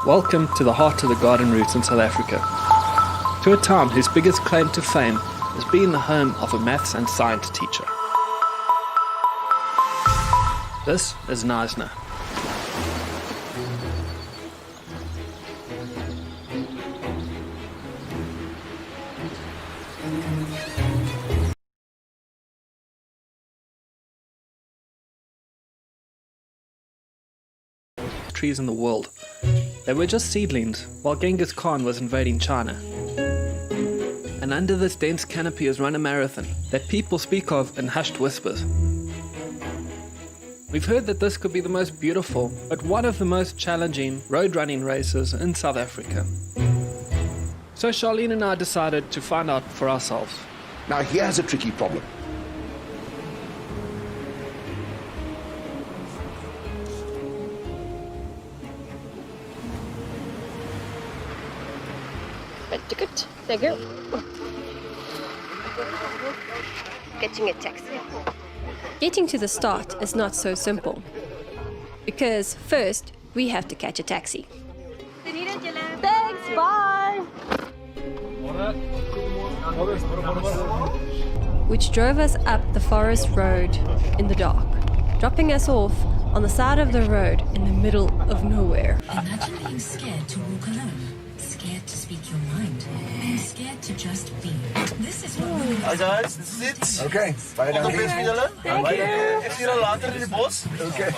Welcome to the heart of the garden route in South Africa, to a town whose biggest claim to fame is being the home of a maths and science teacher. This is Knysna. Trees in the world. They were just seedlings while Genghis Khan was invading China. And under this dense canopy is run a marathon that people speak of in hushed whispers. We've heard that this could be the most beautiful, but one of the most challenging road running races in South Africa. So Charlene and I decided to find out for ourselves. Now here's a tricky problem. Ticket, thank you. Getting a taxi. Getting to the start is not so simple. Because first, we have to catch a taxi. Thanks, bye! Which drove us up the forest road in the dark, dropping us off on the side of the road in the middle of nowhere. Imagine being scared to walk alone, scared to speak your mind, and scared to just be. This is what we Hi guys, this is it. Okay, bye down here. Thank you. Ek sien al later in die bos. Okay.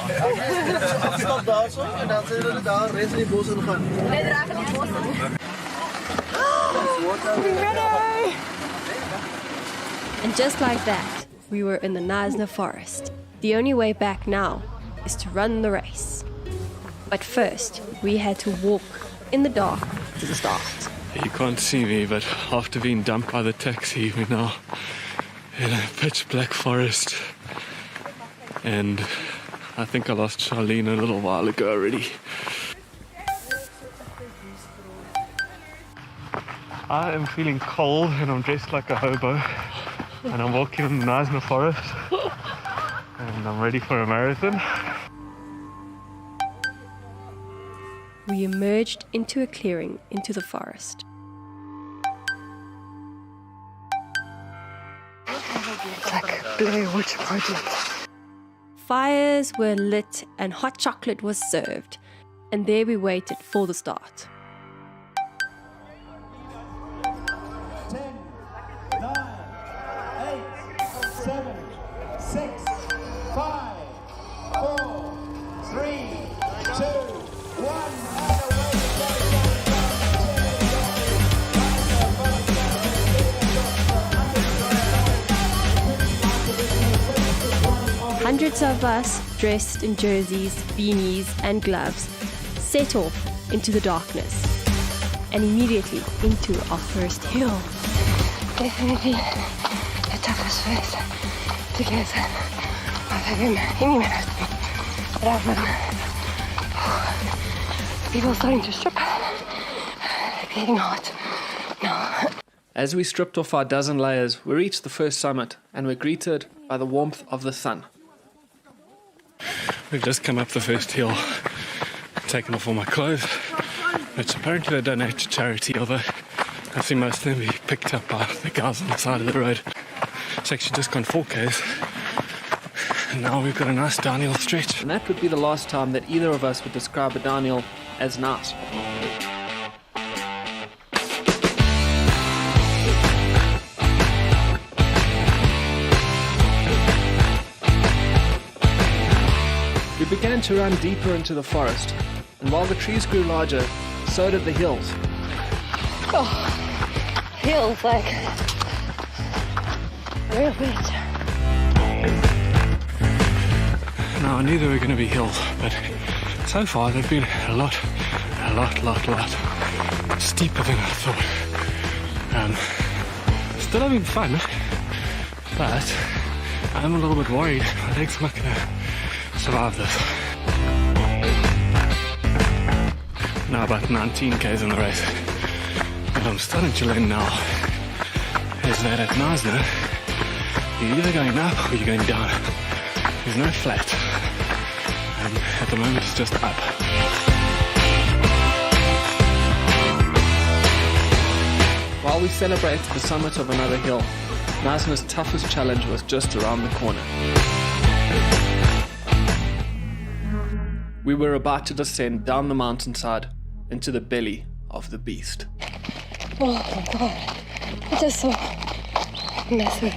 Stop daar so en dan sien hulle daar res in die bos ingaan. Net reg in die bos. And just like that, we were in the Knysna forest. The only way back now is to run the race. But first, we had to walk in the dark to the start. You can't see me, but after being dumped by the taxi, we're now in a pitch black forest. And I think I lost Charlene a little while ago already. I am feeling cold and I'm dressed like a hobo. And I'm walking in the Knysna forest. And I'm ready for a marathon. We emerged into a clearing into the forest. It's like Blair Witch Project. Fires were lit and hot chocolate was served. And there we waited for the start. 10, 9, 8, 7, 6, 5, 4, 3, 2, 1. Hundreds of us, dressed in jerseys, beanies and gloves, set off into the darkness and immediately into our first hill. Definitely the toughest race to get I've had in any marathon that I've run. People are starting to strip. It's getting hot now. As we stripped off our dozen layers, we reached the first summit and were greeted by the warmth of the sun. We've just come up the first hill, taken off all my clothes, which apparently they donate to charity, although I've seen most of them be picked up by the guys on the side of the road. It's actually just gone 4Ks, and now we've got a nice downhill stretch. And that would be the last time that either of us would describe a downhill as nice. We began to run deeper into the forest, and while the trees grew larger, so did the hills. Oh, hills like real big. Now I knew there were going to be hills, but so far they've been a lot steeper than I thought. Still having fun, but I'm a little bit worried. My legs are not going to survive this. Now about 19 Ks in the race. And I'm starting to learn now is that at Knysna, you're either going up or you're going down. There's no flat. And at the moment it's just up. While we celebrated the summit of another hill, Knysna's toughest challenge was just around the corner. We were about to descend down the mountainside into the belly of the beast. Oh my god, it is so massive.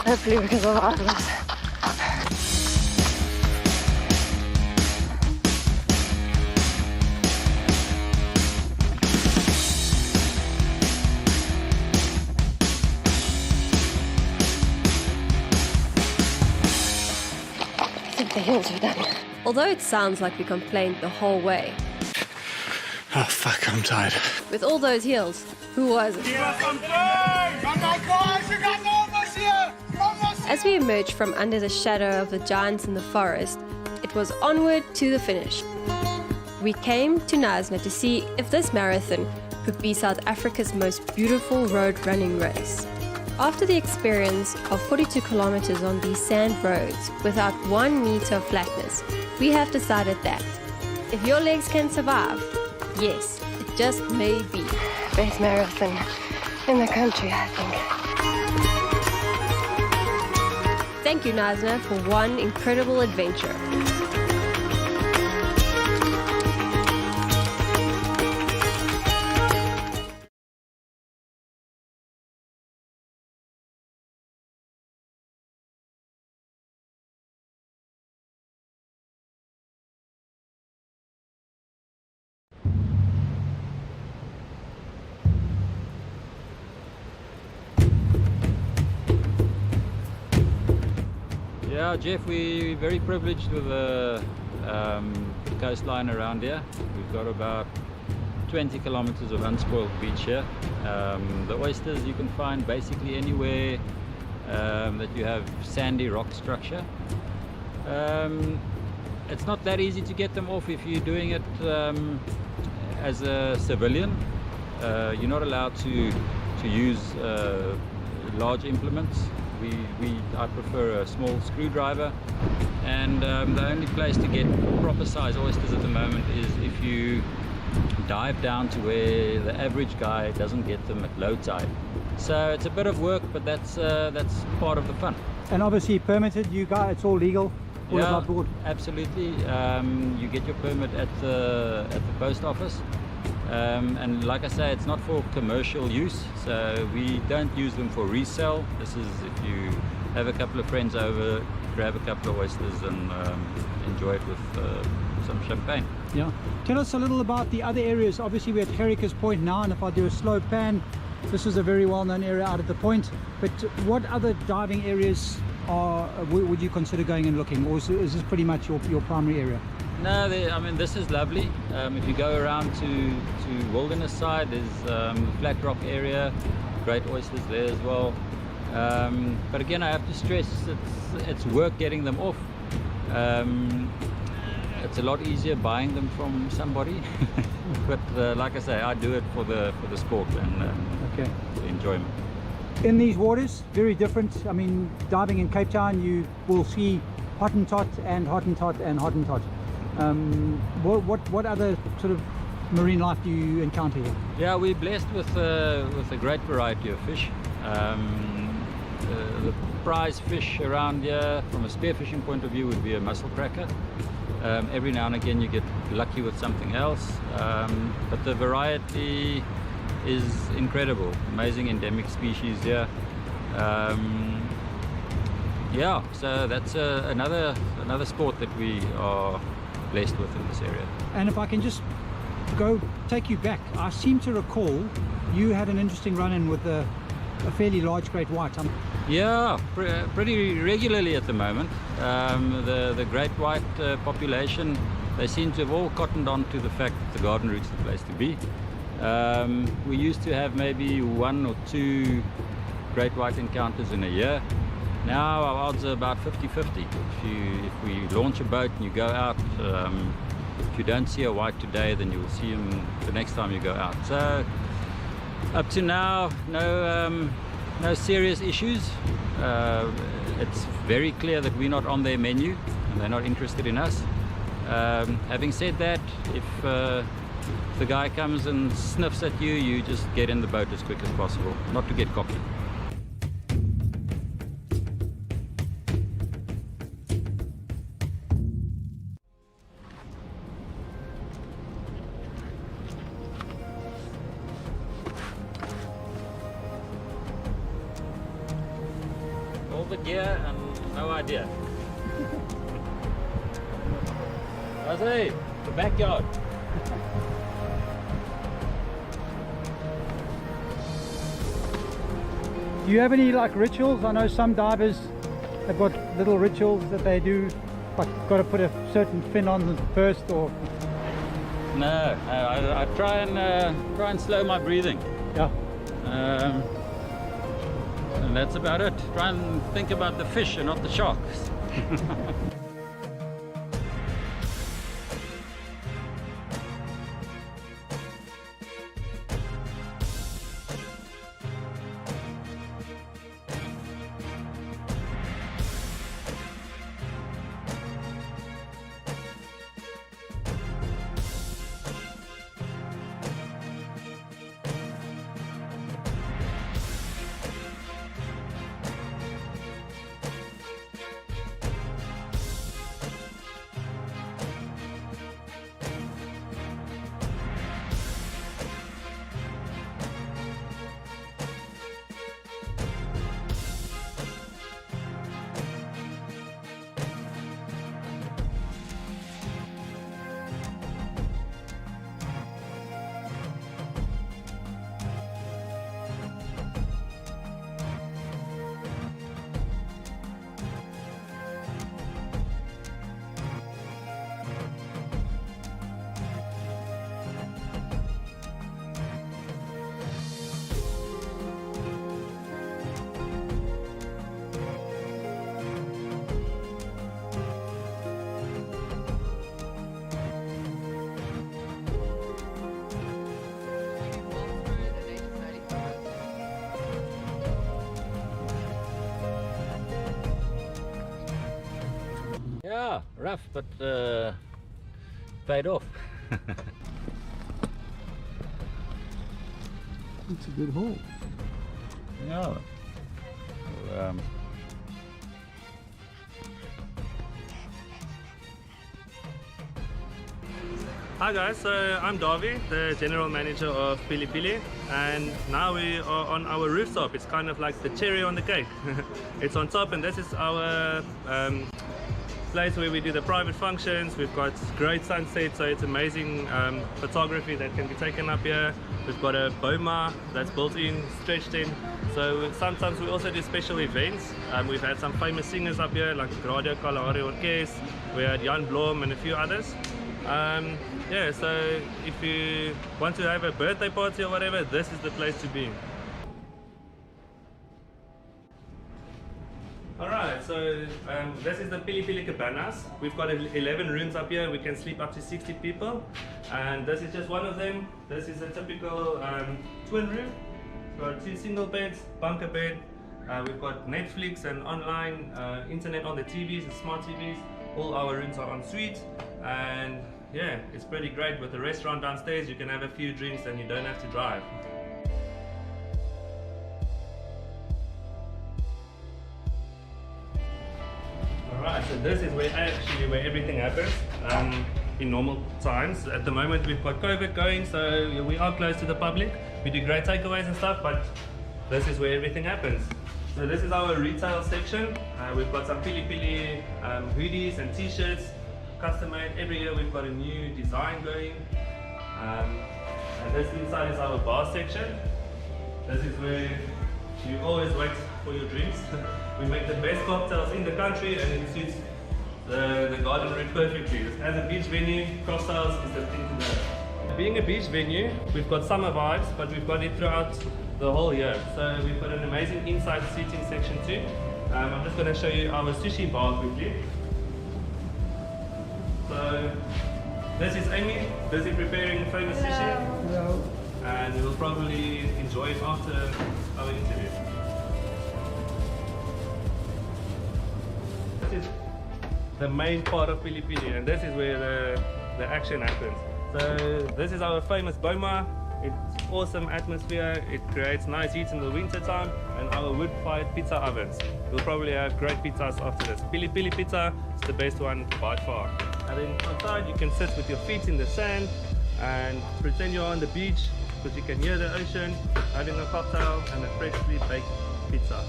Hopefully we can go out of this. I think the hills are done. Although it sounds like we complained the whole way, Oh fuck, I'm tired. with all those hills, who was it? As we emerged from under the shadow of the giants in the forest, it was onward to the finish. We came to Knysna to see if this marathon could be South Africa's most beautiful road running race. After the experience of 42 kilometers on these sand roads without 1 meter of flatness, we have decided that if your legs can survive, yes, it just may be. Best marathon in the country, I think. Thank you, Knysna, for one incredible adventure. Yeah, Jeff, we're very privileged with the coastline around here. We've got about 20 kilometers of unspoiled beach here. The oysters you can find basically anywhere that you have sandy rock structure. It's not that easy to get them off if you're doing it as a civilian. You're not allowed to use large implements. I prefer a small screwdriver, and the only place to get proper size oysters at the moment is if you dive down to where the average guy doesn't get them at low tide. So it's a bit of work, but that's part of the fun. And obviously permitted, you guys, it's all legal, all Yeah, above board. absolutely. You get your permit at the post office. And like I say, it's not for commercial use, so we don't use them for resale. This is if you have a couple of friends over, grab a couple of oysters and enjoy it with some champagne. Yeah. Tell us a little about the other areas. Obviously we're at Gericke's Point now, and if I do a slow pan, this is a very well-known area out at the point. But what other diving areas would you consider going and looking, or is this pretty much your primary area? No, I mean, this is lovely. If you go around to Wilderness side, there's Flat Rock area, great oysters there as well. But again, I have to stress it's work getting them off. It's a lot easier buying them from somebody. But like I say, I do it for the sport and Okay. the enjoyment. In these waters, very different. I mean, diving in Cape Town, you will see Hottentot and Hottentot and Hottentot. What other sort of marine life do you encounter here? Yeah, we're blessed with a great variety of fish. The prize fish around here, from a spearfishing point of view, would be a mussel cracker. Every now and again you get lucky with something else, but the variety is incredible. Amazing endemic species here. Yeah, so that's another sport that we are blessed with in this area. And if I can just go take you back, I seem to recall you had an interesting run-in with a fairly large great white. Yeah, pretty regularly at the moment. The great white population, they seem to have all cottoned on to the fact that the Garden Route's the place to be. We used to have maybe 1 or 2 great white encounters in a year. Now our odds are about 50-50. If we launch a boat and you go out, if you don't see a white today, then you will see him the next time you go out. So up to now, no serious issues. It's very clear that we're not on their menu. and they're not interested in us. Having said that, if the guy comes and sniffs at you, you just get in the boat as quick as possible, not to get cocky. All the gear and no idea. I say, the backyard. Do you have any like rituals? I know some divers have got little rituals that they do, like got to put a certain fin on first, or No, I try and slow my breathing. yeah. And that's about it. Try and think about the fish and not the sharks. Yeah, rough, but paid off. It's a good haul. Yeah. So, Hi guys, so I'm Davi, the general manager of Pili, and now we are on our rooftop. It's kind of like the cherry on the cake. It's on top, and this is our place where we do the private functions. We've got great sunset, so it's amazing photography that can be taken up here. We've got a boma that's built in, stretched in. So sometimes we also do special events. We've had some famous singers up here like Radio Kalahari Orkest. We had Jan Blom and a few others. Yeah, so if you want to have a birthday party or whatever, this is the place to be. Alright, so this is the Pili Cabanas. We've got 11 rooms up here. We can sleep up to 60 people. And this is just one of them. This is a typical twin room. We've got 2 single beds, bunker bed. We've got Netflix and online internet on the TVs and smart TVs. All our rooms are en suite. And yeah, it's pretty great. With the restaurant downstairs, you can have a few drinks and you don't have to drive. Alright, so this is where everything happens in normal times. At the moment we've got COVID going, so we are closed to the public. We do great takeaways and stuff, but this is where everything happens. So this is our retail section. We've got some Pili hoodies and t-shirts, custom made. Every year we've got a new design going. And this inside is our bar section. This is where you always wait for your drinks. We make the best cocktails in the country, and it suits the garden route perfectly. As a beach venue, cocktails is the thing to know. Being a beach venue, we've got summer vibes, but we've got it throughout the whole year. So we've got an amazing inside seating section too. I'm just going to show you our sushi bar quickly. So this is Amy, busy preparing famous sushi. Hello. And we'll probably enjoy it after our interview. the main part of Pili, and this is where the action happens. So this is our famous boma. It's awesome atmosphere. It creates nice heat in the winter time, and our wood-fired pizza ovens. We'll probably have great pizzas after this. Pili pizza is the best one by far. And then outside you can sit with your feet in the sand and pretend you're on the beach, because you can hear the ocean, having a cocktail and a freshly baked pizza.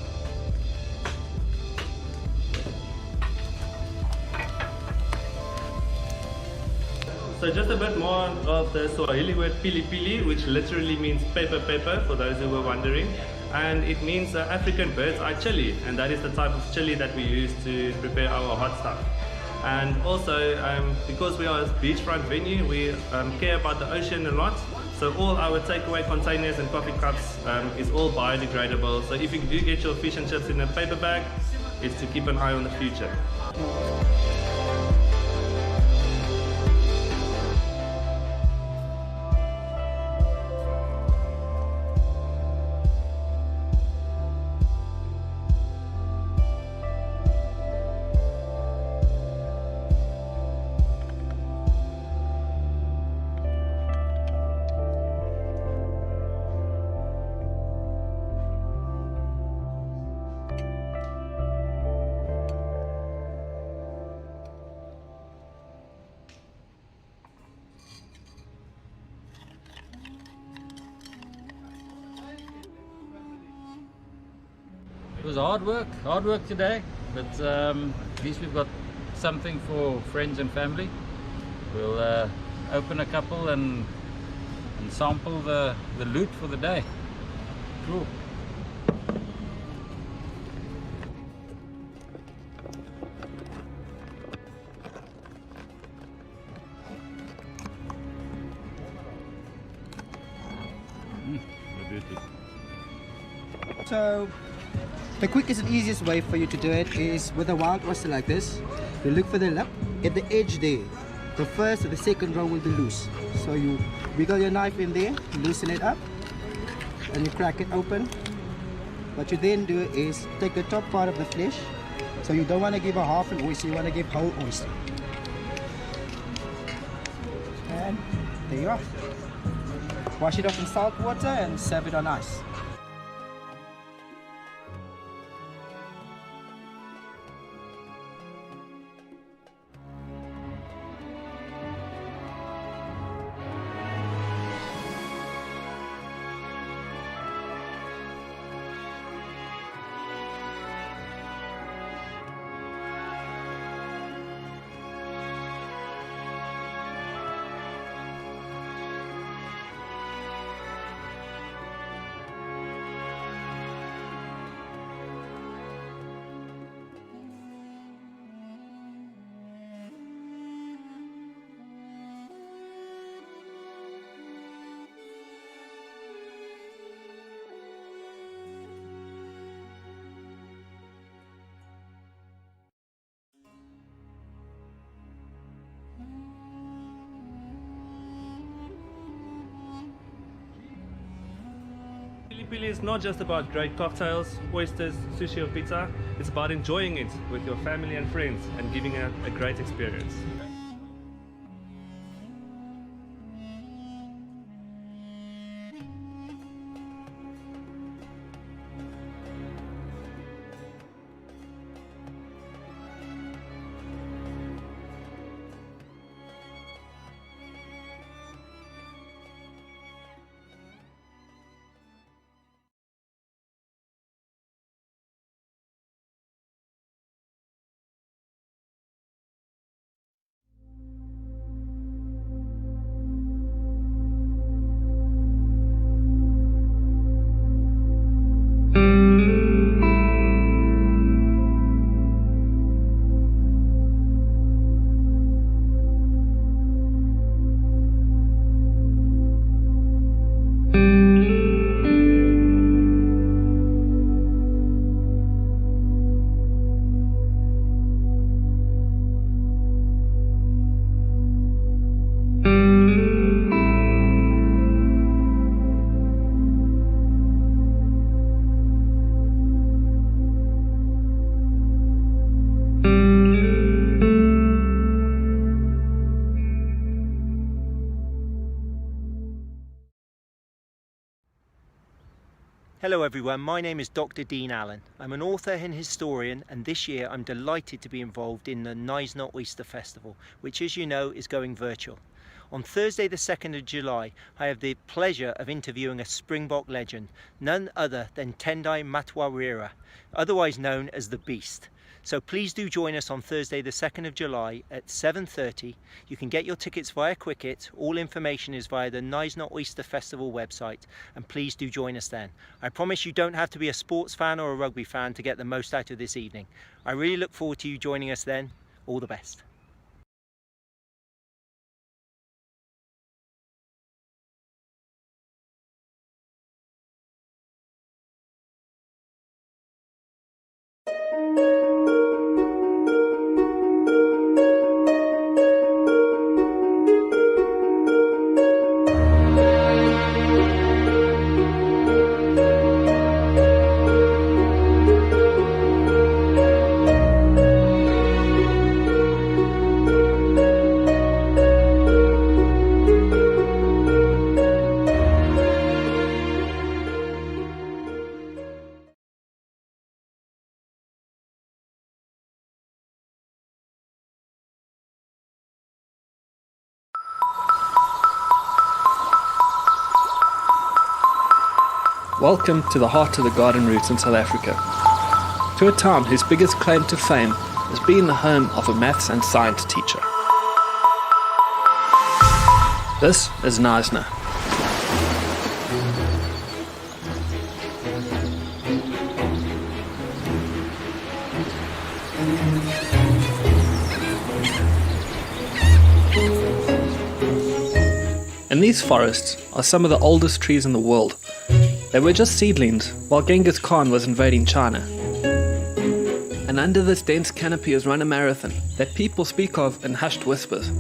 So just a bit more of the Swahili word Pili, which literally means pepper for those who were wondering. And it means African bird's eye chili, and that is the type of chili that we use to prepare our hot stuff. And also, because we are a beachfront venue, we care about the ocean a lot. So all our takeaway containers and coffee cups is all biodegradable. So if you do get your fish and chips in a paper bag, it's to keep an eye on the future. It was hard work today, but at least we've got something for friends and family. We'll open a couple and sample the loot for the day. Cool. So, the quickest and easiest way for you to do it is with a wild oyster like this. You look for the lip at the edge there. The first or the second row will be loose. So you wiggle your knife in there, loosen it up, and you crack it open. What you then do is take the top part of the flesh. So you don't want to give a half an oyster, you want to give whole oyster. And there you are. Wash it off in salt water and serve it on ice. Pili is not just about great cocktails, oysters, sushi or pizza. It's about enjoying it with your family and friends and giving it a great experience. Hello everyone, my name is Dr. Dean Allen. I'm an author and historian, and this year I'm delighted to be involved in the Knysna Oyster Festival, which, as you know, is going virtual. On Thursday the 2nd of July, I have the pleasure of interviewing a Springbok legend, none other than Tendai Matwarira, otherwise known as the Beast. So please do join us on Thursday the 2nd of July at 7:30. You can get your tickets via Quicket. All information is via the Knysna Oyster Festival website, and please do join us then. I promise you don't have to be a sports fan or a rugby fan to get the most out of this evening. I really look forward to you joining us then. All the best. Welcome to the heart of the garden roots in South Africa, to a town whose biggest claim to fame is being the home of a maths and science teacher. This is Knysna. And these forests are some of the oldest trees in the world. They were just seedlings while Genghis Khan was invading China. And under this dense canopy is run a marathon that people speak of in hushed whispers.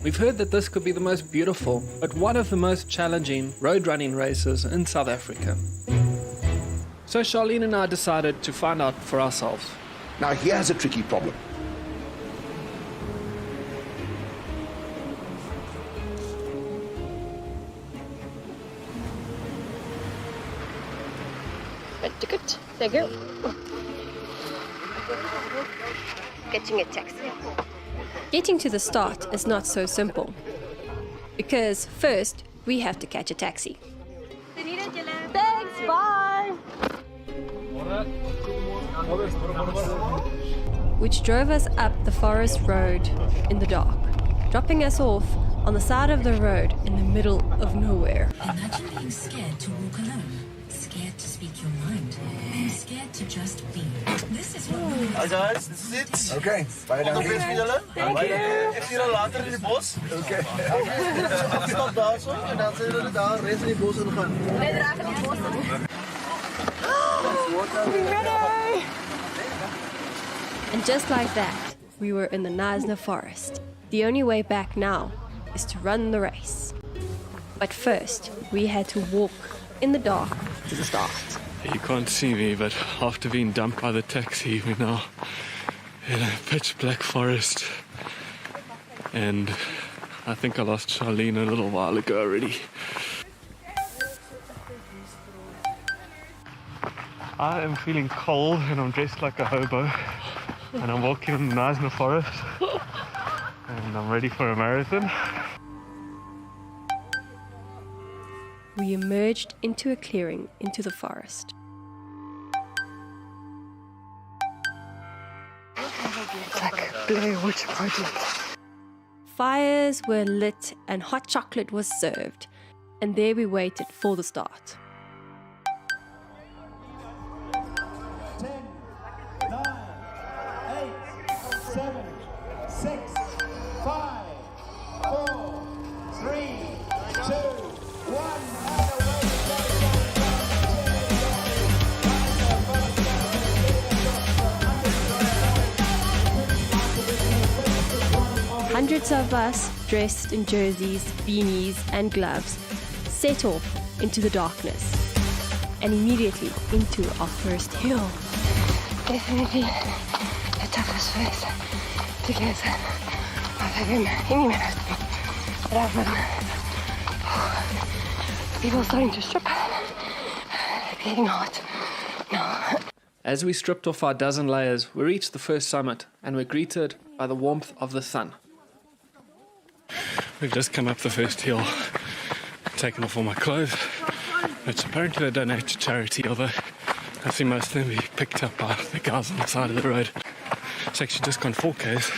We've heard that this could be the most beautiful, but one of the most challenging road running races in South Africa. So Charlene and I decided to find out for ourselves. Now here's a tricky problem. Ticket. Thank you. Getting a taxi. Getting to the start is not so simple. Because first, we have to catch a taxi. Thanks, bye. Which drove us up the forest road in the dark, dropping us off on the side of the road in the middle of nowhere. Imagine being scared to walk alone, scared to speak your mind, and scared to just be. This is what Hi guys, this is it. Okay, baie dankie. Ek sien julle later in die bos. Okay. Stop daar so en dan sien julle daar reeds in die bos ingaan. Wij dragen die bos. And just like that, we were in the Knysna forest. The only way back now is to run the race. But first, we had to walk in the dark to the start. You can't see me, but after being dumped by the taxi, we're now in a pitch black forest. And I think I lost Charlene a little while ago already. I am feeling cold and I'm dressed like a hobo. And I'm walking in the Knysna forest. And I'm ready for a marathon. We emerged into a clearing into the forest. Fires were lit and hot chocolate was served, and there we waited for the start. 10, 9, 8, 7, 6, 5, 4, 3, 2, 1. Hundreds of us, dressed in jerseys, beanies and gloves, set off into the darkness and immediately into our first hill. Definitely the toughest race to get of him in marathon. People starting to strip. getting hot. No. As we stripped off our dozen layers, we reached the first summit and were greeted by the warmth of the sun. We've just come up the first hill, taken off all my clothes, which apparently they donate to charity, although I've seen most of them be picked up by the guys on the side of the road. It's actually just gone 4Ks.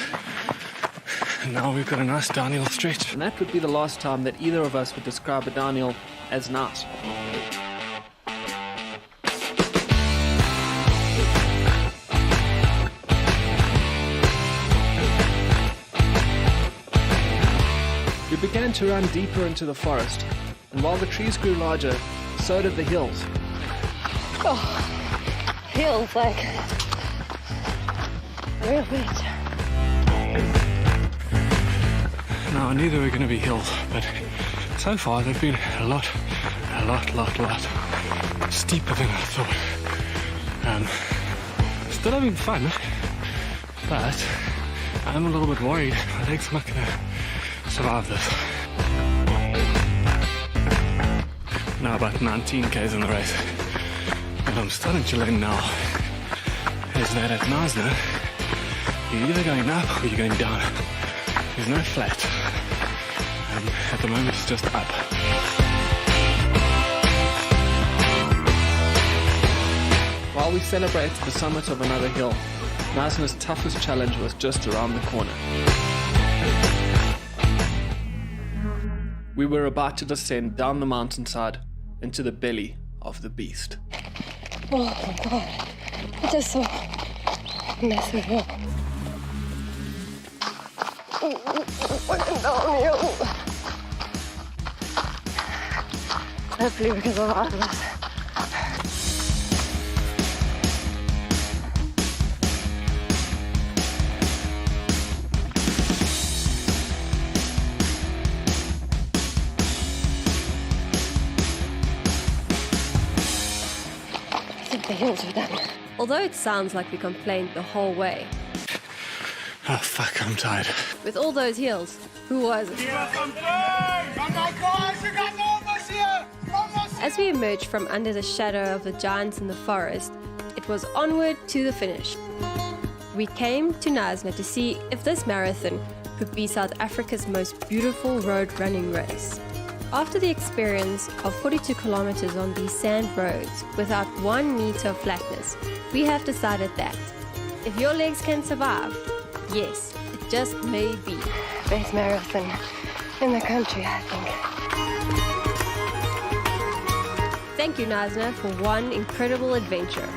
And now we've got a nice downhill stretch. And that would be the last time that either of us would describe a downhill as nice. We began to run deeper into the forest, and while the trees grew larger, so did the hills. Oh, feels like real bit. Now I knew there were going to be hills, but so far they've been a lot steeper than I thought. Still having fun, but I'm a little bit worried my legs are not going to survive this. Now about 19Ks in the race. What I'm starting to learn now is that at Knysna, you're either going up or you're going down. There's no flat. At the moment it's just up. While we celebrated the summit of another hill, Knysna's toughest challenge was just around the corner. We were about to descend down the mountainside into the belly of the beast. Oh my god, it is so massive hill. Downhill. Hopefully we can survive this. The hills are done. Although it sounds like we complained the whole way, Oh fuck, I'm tired. with all those hills, who was it? As we emerged from under the shadow of the giants in the forest, it was onward to the finish. We came to Knysna to see if this marathon could be South Africa's most beautiful road running race. After the experience of 42 kilometers on these sand roads without 1 meter of flatness, we have decided that if your legs can survive, yes, it just may be. Best marathon in the country, I think. Thank you, Knysna, for one incredible adventure.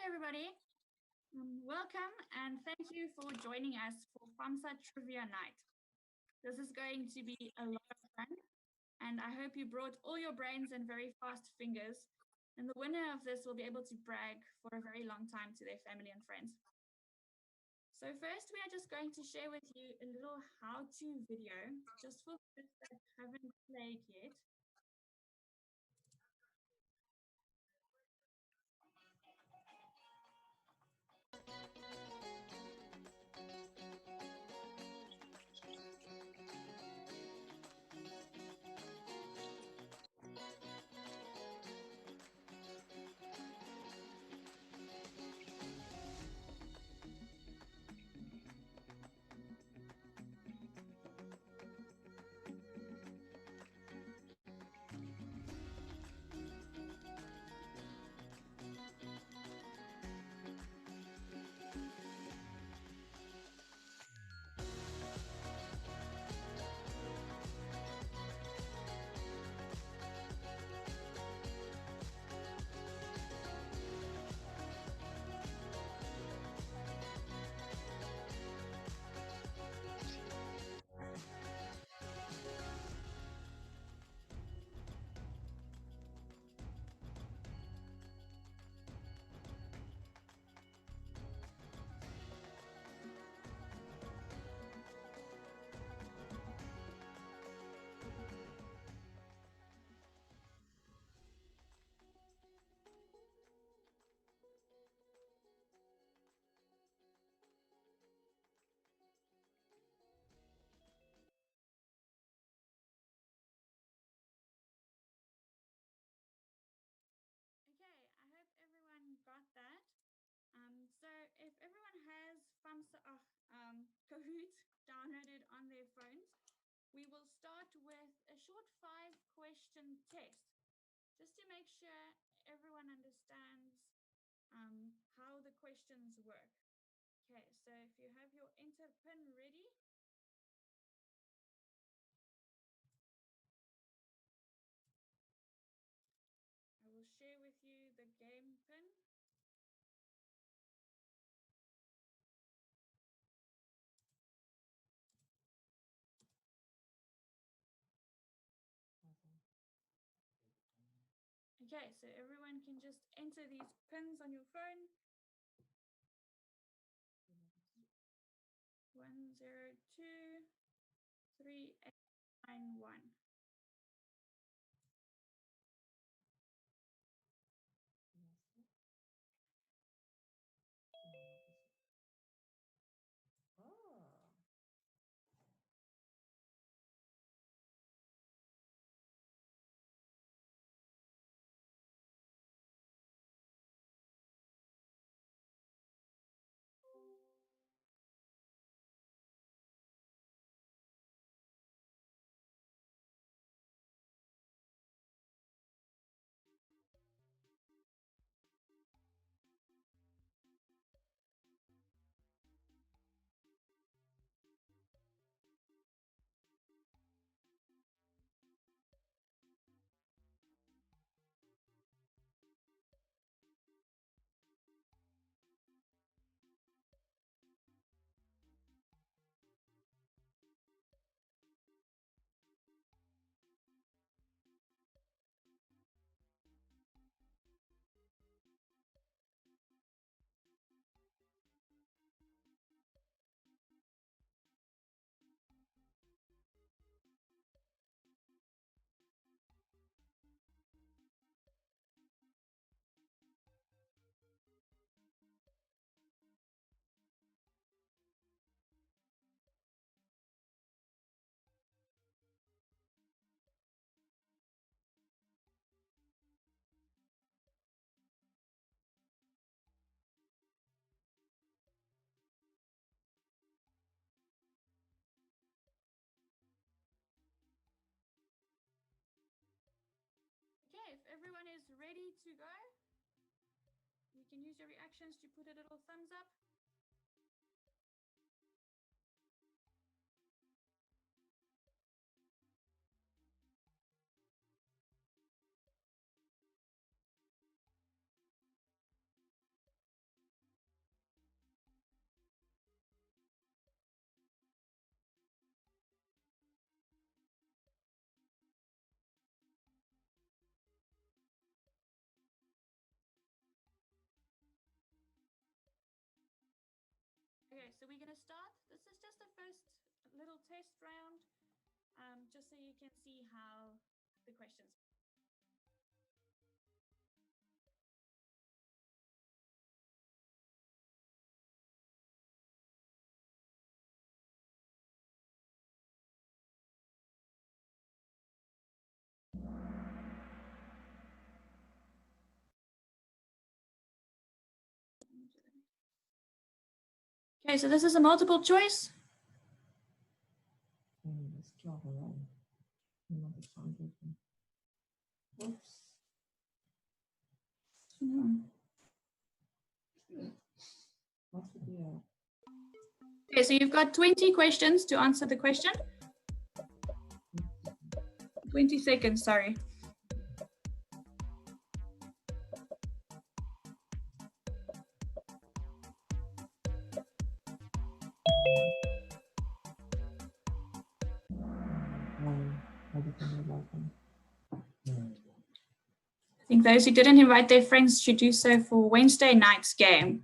everybody. Welcome and thank you for joining us for FAMSA Trivia Night. This is going to be a lot of fun, and I hope you brought all your brains and very fast fingers. And the winner of this will be able to brag for a very long time to their family and friends. So first, we are just going to share with you a little how-to video, just for those that haven't played yet. Okay, I hope everyone got that. So if everyone has FAMSA Kahoot downloaded on their phones, we will start with a short 5-question test, just to make sure everyone understands how the questions work. Okay, so if you have your enter pin ready, I will share with you the game pin. Okay, so everyone can just enter these pins on your phone. 1023891. Oh. Okay, if everyone is ready to go, you can use your reactions to put a little thumbs up. Okay, so we're going to start. This is just the first little test round, just so you can see how the questions. Okay, so this is a multiple choice. Oops. Okay, so you've got 20 questions to answer the question. 20 seconds, sorry. I think those who didn't invite their friends should do so for Wednesday night's game.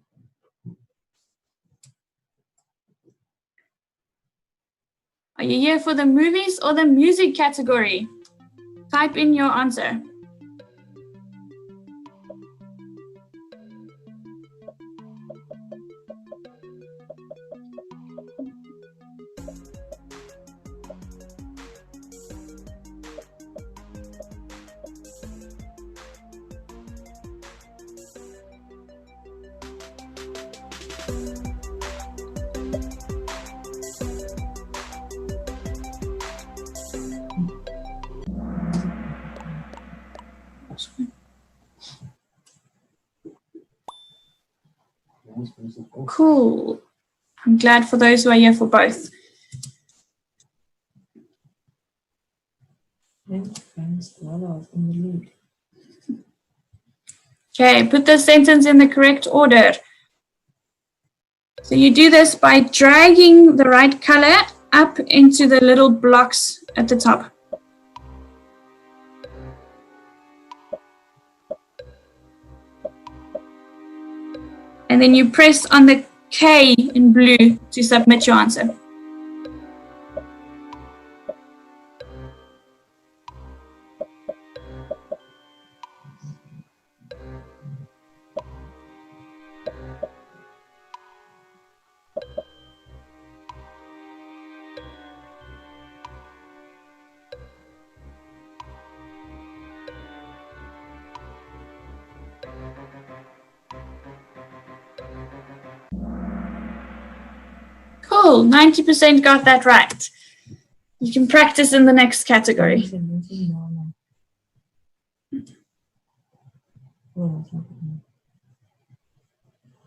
Are you here for the movies or the music category? Type in your answer. Cool. I'm glad for those who are here for both. Okay, put the sentence in the correct order. So you do this by dragging the right color up into the little blocks at the top. And then you press on the K in blue to submit your answer. Cool, 90% got that right. You can practice in the next category.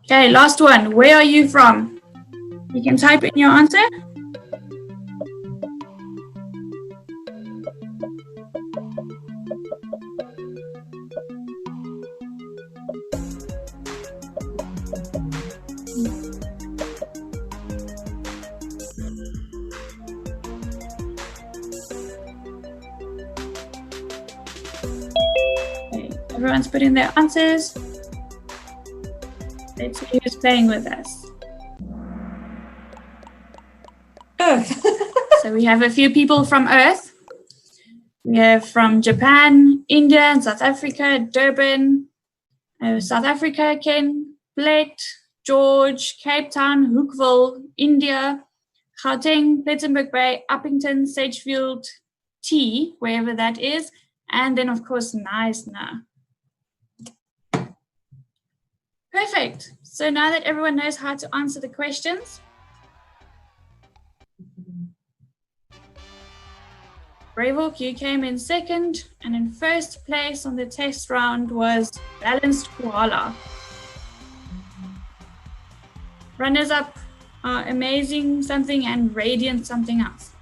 Okay, last one. Where are you from? You can type in your answer. Okay, everyone's put in their answers. Let's see who's playing with us. Earth. So we have a few people from Earth. We have from Japan, India, and South Africa, Durban, South Africa, Ken, Blake, George, Cape Town, Hookville, India, Gauteng, Plettenberg Bay, Uppington, Sagefield, T, wherever that is, and then of course Knysna. Perfect. So now that everyone knows how to answer the questions, Bravehawk, you came in second, and in first place on the test round was Balanced Koala. Runners up are Amazing Something and Radiant Something Else.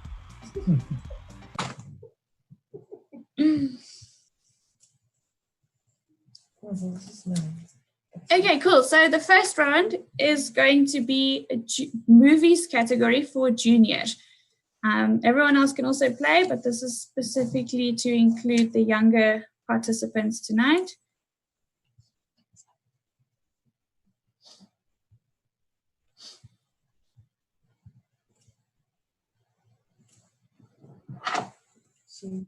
Okay, cool. So the first round is going to be a movies category for junior. Everyone else can also play, but this is specifically to include the younger participants tonight. Okay,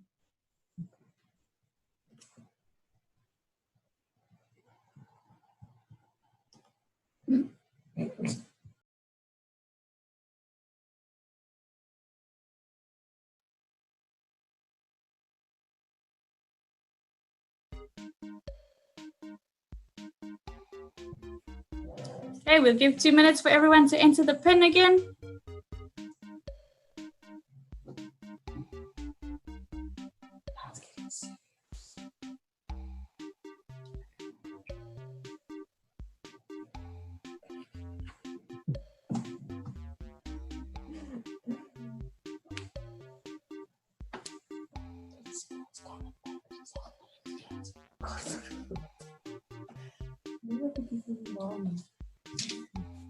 we'll give 2 minutes for everyone to enter the pin again.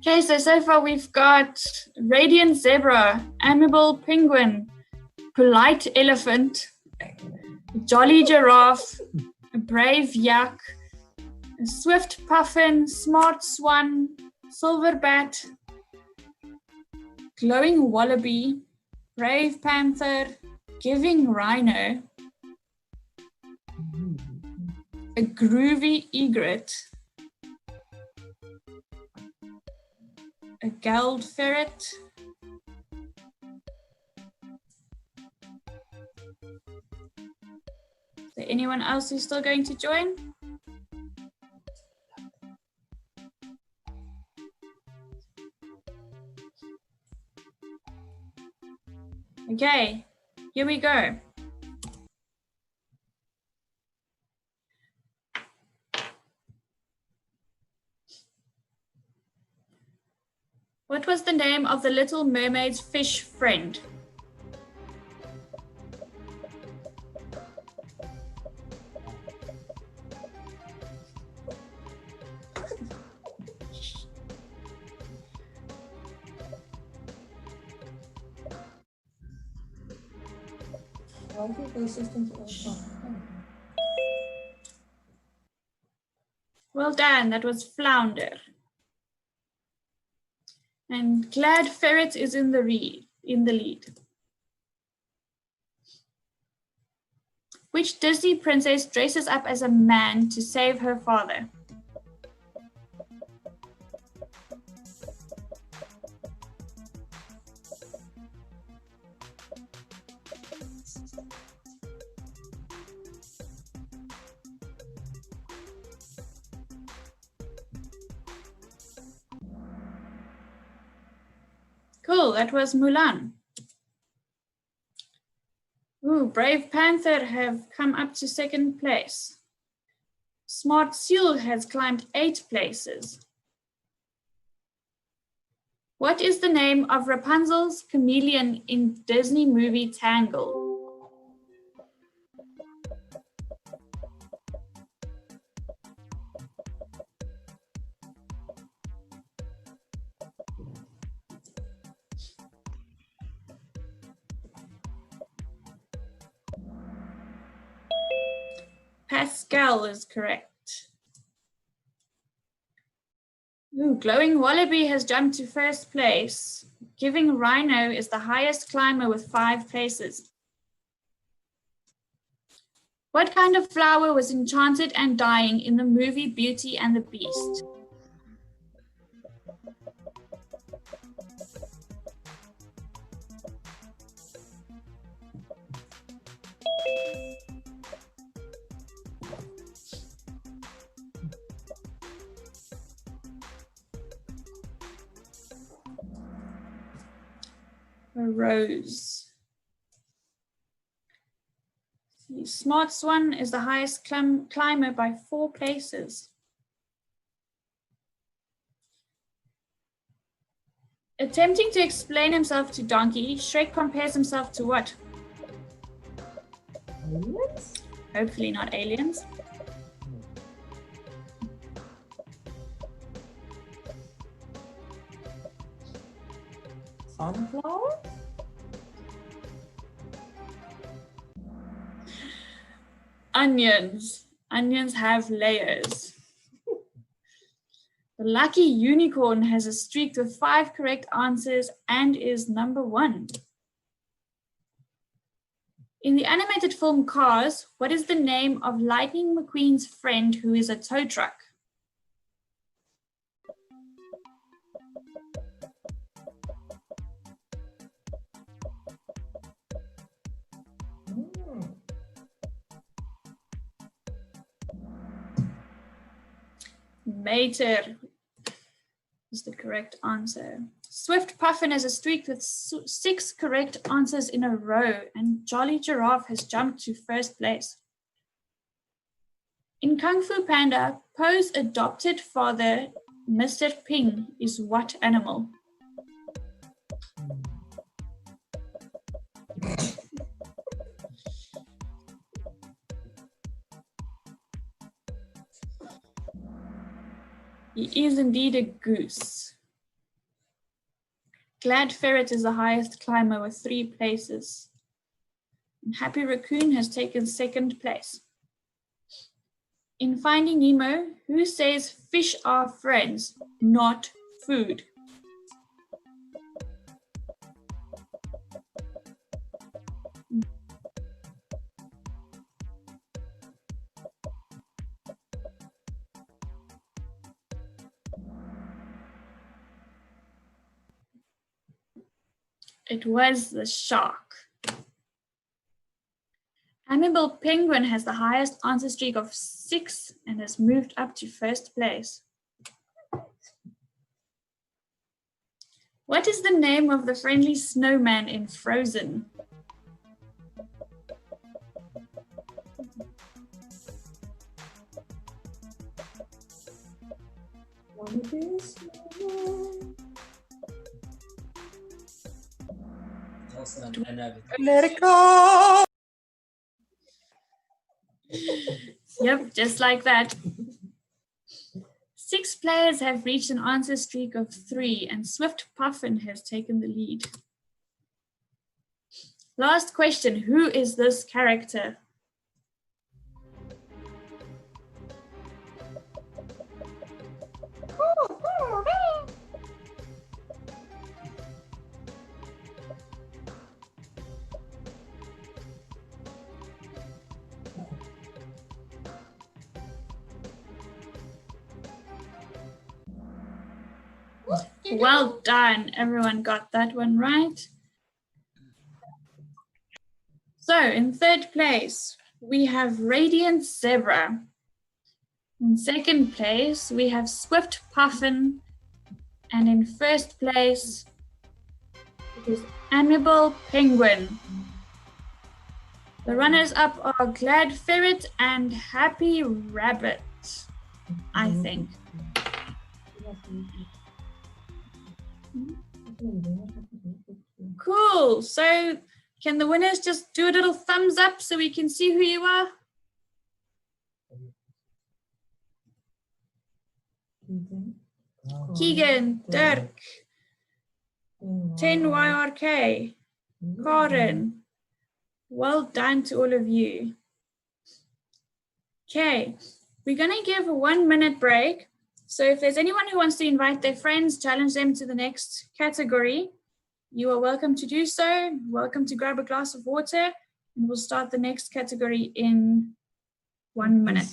Okay, so far we've got Radiant Zebra, Amiable Penguin, Polite Elephant, Jolly Giraffe, a Brave Yak, a Swift Puffin, Smart Swan, Silver Bat, Glowing Wallaby, Brave Panther, Giving Rhino, a Groovy Egret, a Geld Ferret, is there anyone else who's still going to join? Okay, here we go. What was the name of the Little Mermaid's fish friend? Well done, that was Flounder. And Glad Ferret is in the lead. Which Disney princess dresses up as a man to save her father? Cool, that was Mulan. Ooh, Brave Panther have come up to second place. Smart Seal has climbed 8 places. What is the name of Rapunzel's chameleon in Disney movie Tangled? Pascal is correct. Ooh, Glowing Wallaby has jumped to first place. Giving Rhino is the highest climber with 5 places. What kind of flower was enchanted and dying in the movie Beauty and the Beast? A rose. The Smart Swan is the highest climber by 4 places. Attempting to explain himself to Donkey, Shrek compares himself to what? Aliens? Hopefully not aliens. Sunflower? Onions. Onions have layers. The lucky unicorn has a streak with 5 correct answers and is number 1. In the animated film Cars, what is the name of Lightning McQueen's friend who is a tow truck? Mater is the correct answer. Swift Puffin has a streak with 6 correct answers in a row, and Jolly Giraffe has jumped to first place. In Kung Fu Panda, Po's adopted father, Mr. Ping, is what animal? He is indeed a goose. Glad Ferret is the highest climber with 3 places. And Happy Raccoon has taken second place. In Finding Nemo, who says fish are friends, not food? It was the shark. Amiable Penguin has the highest answer streak of 6 and has moved up to first place. What is the name of the friendly snowman in Frozen? Let it go! Yep, just like that. 6 players have reached an answer streak of 3, and Swift Puffin has taken the lead. Last question, who is this character? Well done, everyone got that one right. So in third place, we have Radiant Zebra. In second place, we have Swift Puffin. And in first place, it is Amiable Penguin. The runners up are Glad Ferret and Happy Rabbit, I think. Cool. So can the winners just do a little thumbs up so we can see who you are? Keegan, Dirk, 10YRK, Karen. Well done to all of you. Okay, we're going to give a 1-minute break. So if there's anyone who wants to invite their friends, challenge them to the next category, you are welcome to do so. Welcome to grab a glass of water, and we'll start the next category in 1 minute.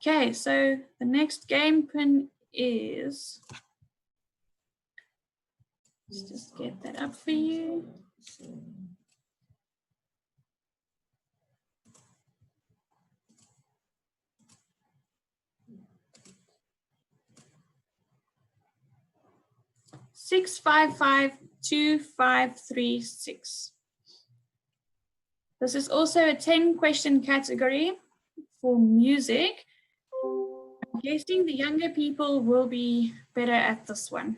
Okay, so the next game pin is, let's just get that up for you. 6552536. This is also a 10-question category for music. I'm guessing the younger people will be better at this one.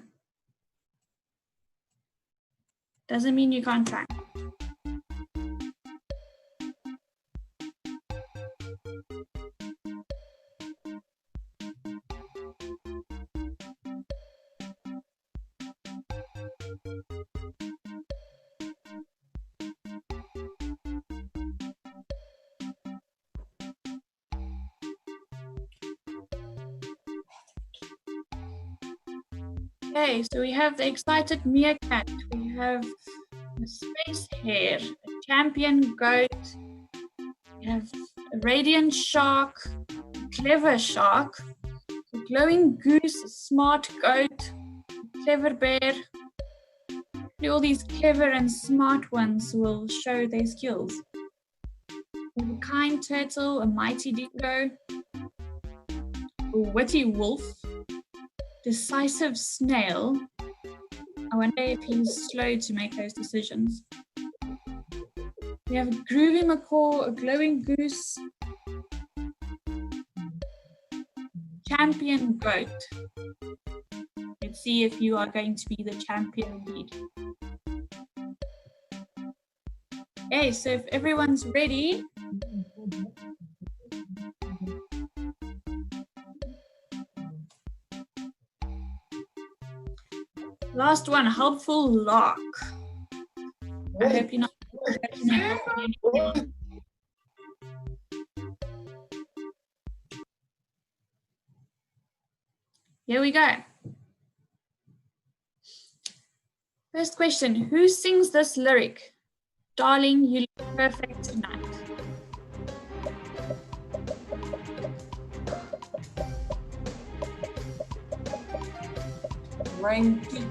Doesn't mean you can't try. Okay, so we have the excited meerkat, we have the space hare, a champion goat, we have a radiant shark, a clever shark, a glowing goose, a smart goat, a clever bear. All these clever and smart ones will show their skills. We have a kind turtle, a mighty dingo, a witty wolf, decisive snail. I wonder if he's slow to make those decisions. We have a groovy macaw, a glowing goose, champion goat. Let's see if you are going to be the champion lead. Okay, so if everyone's ready, last one, helpful lark. I hope you're not. Here we go. First question, who sings this lyric? Darling, you look perfect tonight. Ranky.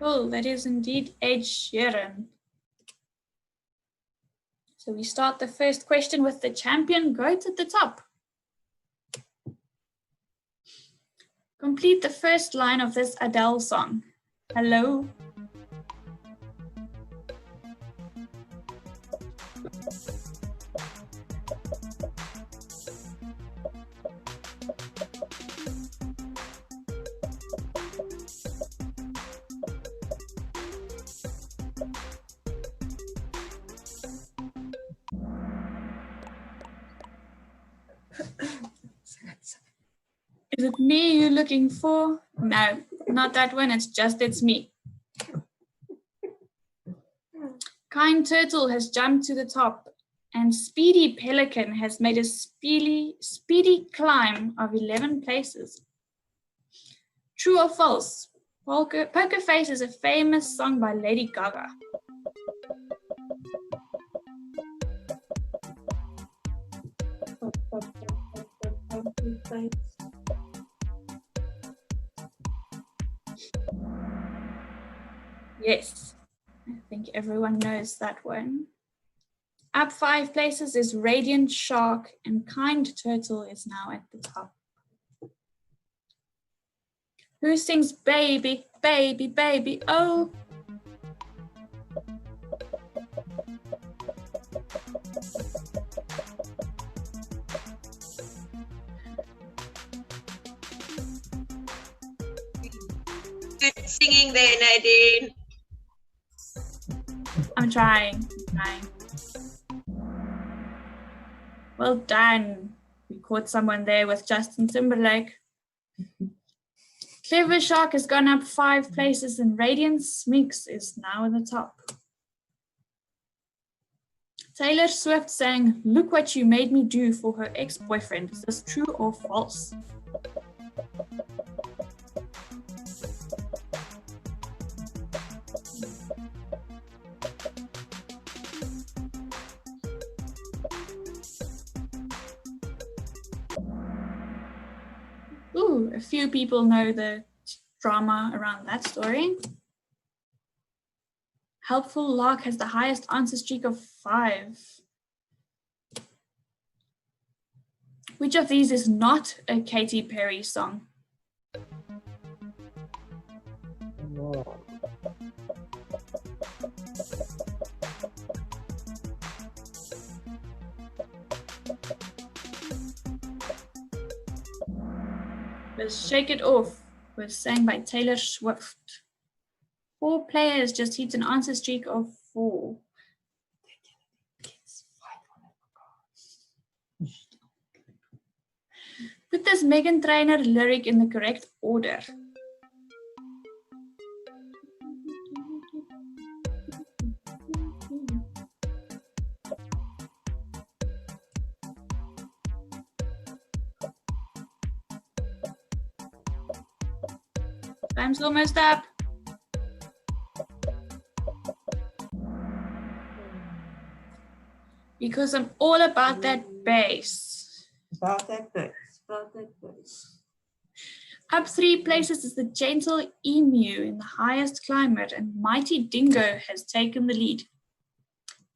Cool, that is indeed Ed Sheeran. So we start the first question with the champion goat at the top. Complete the first line of this Adele song. Hello. Is it me you're looking for? No, not that one. It's me. Kind Turtle has jumped to the top, and Speedy Pelican has made a speedy climb of 11 places. True or false? Poker Face is a famous song by Lady Gaga. Yes, I think everyone knows that one. Up 5 places is Radiant Shark, and Kind Turtle is now at the top. Who sings Baby, Baby, Baby, oh? Good singing there, Nadine. I'm trying. Well done. We caught someone there with Justin Timberlake. Clever Shark has gone up 5 places, and Radiant Sminx is now at the top. Taylor Swift sang "Look What You Made Me Do" for her ex-boyfriend. Is this true or false? Ooh, a few people know the drama around that story. Helpful Lark has the highest answer streak of 5. Which of these is not a Katy Perry song? Was Shake It Off was sang by Taylor Swift. 4 players just hit an answer streak of 4. Put this Meghan Trainor lyric in the correct order. Time's almost up. Because I'm all about that bass. About that bass. About that bass. Up 3 places is the Gentle Emu in the highest climber, and Mighty Dingo has taken the lead.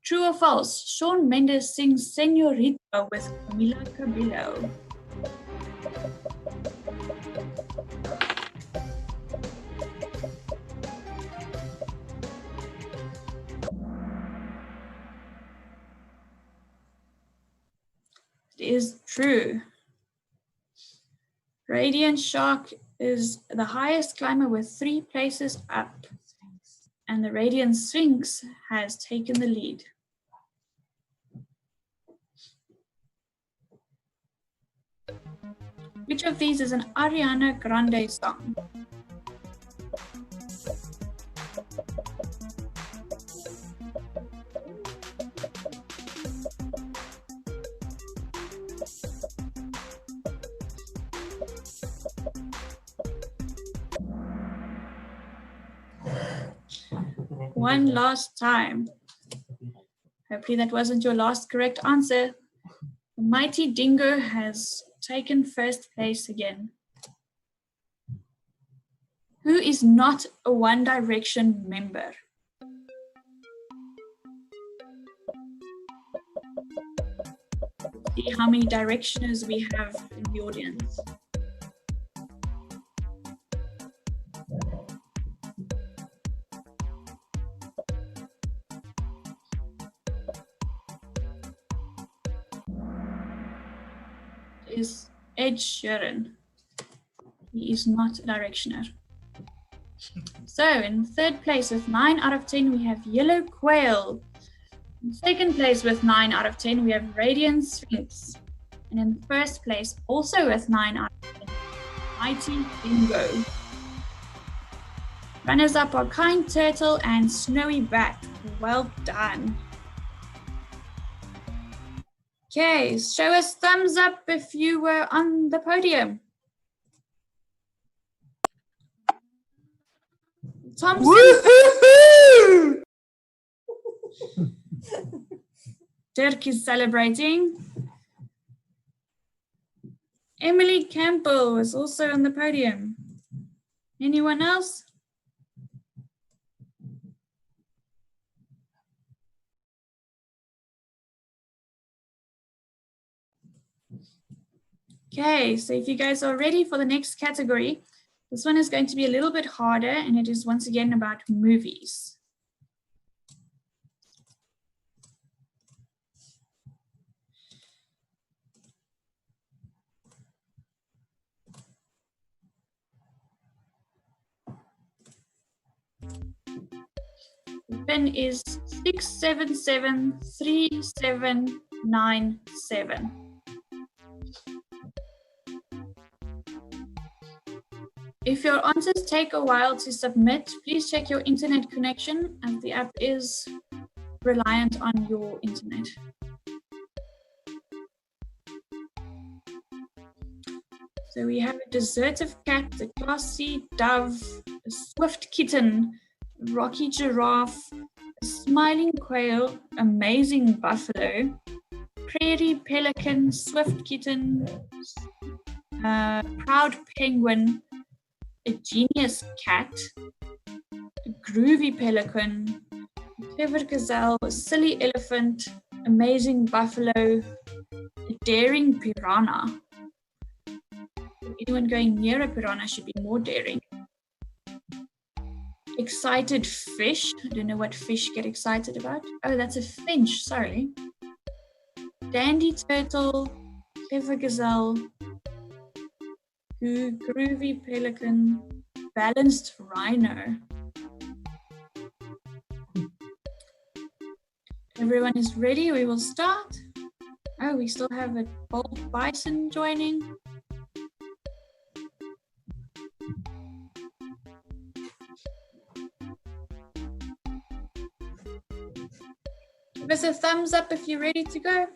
True or false? Shawn Mendes sings Señorita with Camila Cabello. It is true. Radiant Shark is the highest climber with 3 places up, and the Radiant Sphinx has taken the lead. Which of these is an Ariana Grande song? One last time. Hopefully that wasn't your last correct answer. The Mighty Dingo has taken first place again. Who is not a One Direction member? See how many Directioners we have in the audience. Is Ed Sheeran. He is not a Directioner. So in 3rd place with 9 out of 10 we have Yellow Quail. In 2nd place with 9 out of 10 we have Radiant Sphinx. And in 1st place also with 9 out of 10, Mighty Dingo. Runners up are Kind Turtle and Snowy Bat. Well done. Okay, show us thumbs up if you were on the podium. Thompson. Woo-hoo-hoo! Dirk is celebrating. Emily Campbell was also on the podium. Anyone else? Okay, so if you guys are ready for the next category, this one is going to be a little bit harder, and it is once again about movies. The pin is 6773797. If your answers take a while to submit, please check your internet connection, as the app is reliant on your internet. So we have a desertive cat, a classy dove, a swift kitten, a rocky giraffe, a smiling quail, amazing buffalo, prairie pelican, swift kitten, proud penguin, a genius cat, a groovy pelican, clever gazelle, a silly elephant, amazing buffalo, a daring piranha. Anyone going near a piranha should be more daring. Excited fish. I don't know what fish get excited about. Oh, that's a finch, sorry. Dandy turtle, clever gazelle, groovy pelican, balanced rhino. Everyone is ready, we will start. Oh, we still have a bold bison joining. Give us a thumbs up if you're ready to go.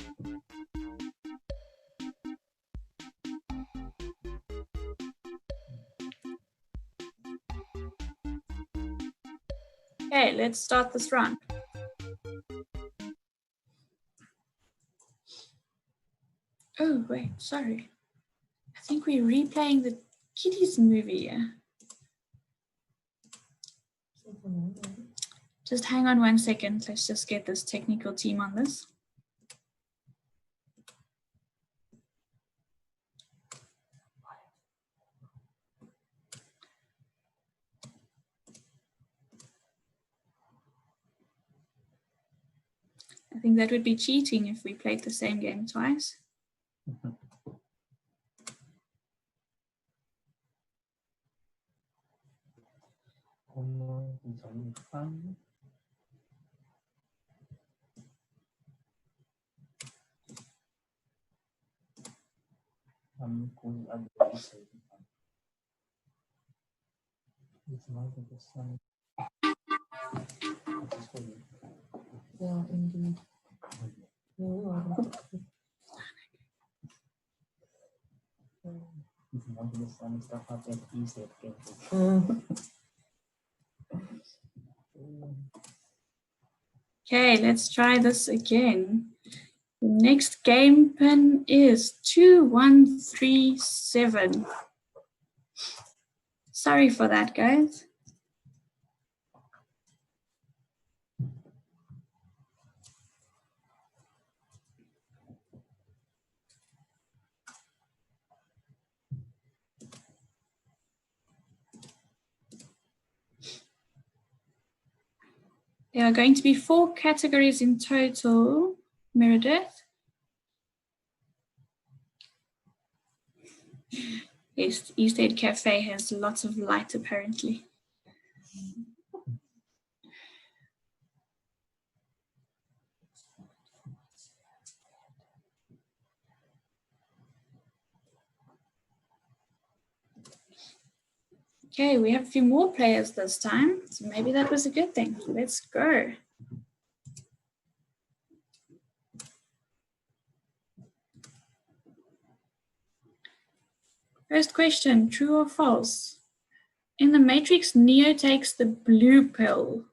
Okay, let's start this round. Oh, wait, sorry. I think we're replaying the Kitties movie here. Just hang on 1 second. Let's just get this technical team on this. I think that would be cheating if we played the same game twice. Yeah, indeed. Okay, let's try this again. The next game pin is 2137. Sorry for that, guys. There are going to be 4 categories in total, Meredith. Yes, East End Cafe has lots of light apparently. Okay, we have a few more players this time, so maybe that was a good thing. Let's go. First question, true or false? In the Matrix, Neo takes the blue pill.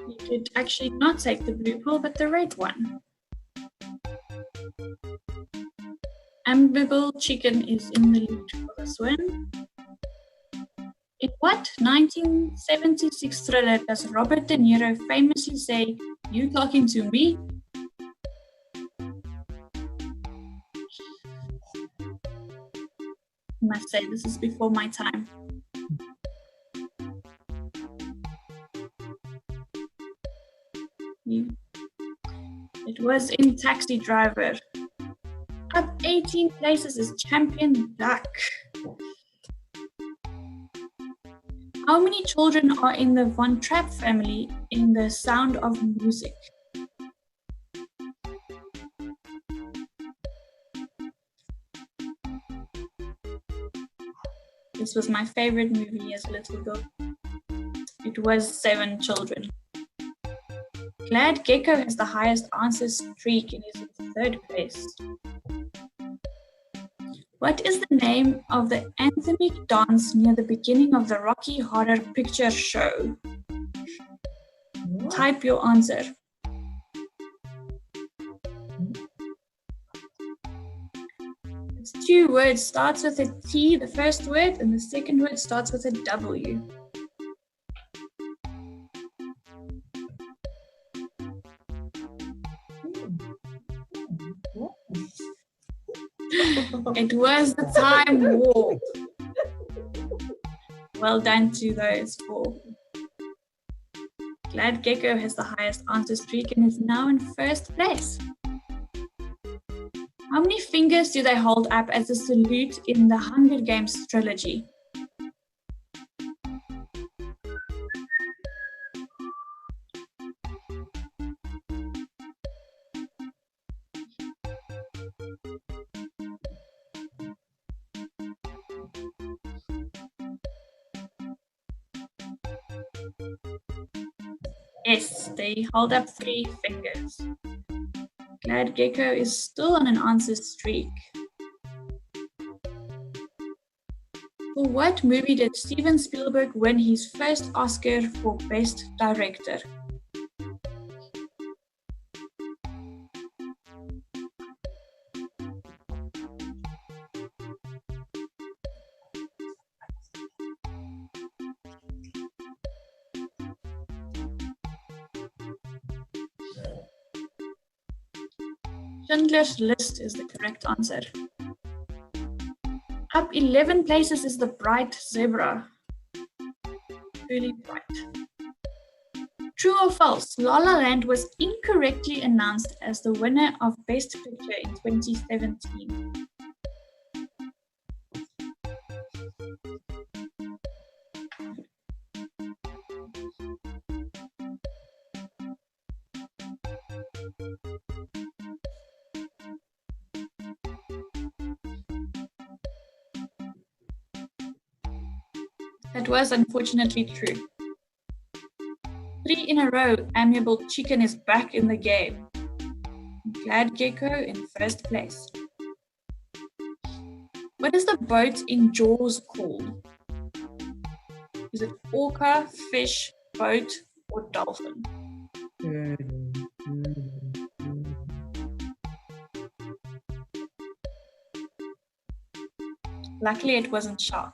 You could actually not take the blue pill, but the red one. Ambigable Chicken is in the lead for this one. In what 1976 thriller does Robert De Niro famously say, "You talking to me?" I must say, this is before my time. It was in Taxi Driver. Up 18 places is Champion Duck. How many children are in the Von Trapp family in The Sound of Music? This was my favorite movie as a little girl. It was 7 children. Glad Gecko has the highest answer streak and is in 3rd place. What is the name of the anthemic dance near the beginning of the Rocky Horror Picture Show? Type your answer. It's 2 words, starts with a T, the first word, and the second word starts with a W. It was the Time Warp. Well done to those 4. Glad Gecko has the highest answer streak and is now in first place. How many fingers do they hold up as a salute in the Hunger Games trilogy? Yes, they hold up 3 fingers. Glad Gecko is still on an answer streak. For what movie did Steven Spielberg win his first Oscar for Best Director? Schindler's List is the correct answer. Up 11 places is The Bright Zebra. Really bright. True or false? La La Land was incorrectly announced as the winner of Best Picture in 2017. That was unfortunately true. 3 in a row, Amiable Chicken is back in the game. Glad Gecko in first place. What is the boat in Jaws called? Is it orca, fish, boat, or dolphin? Luckily, it wasn't shark.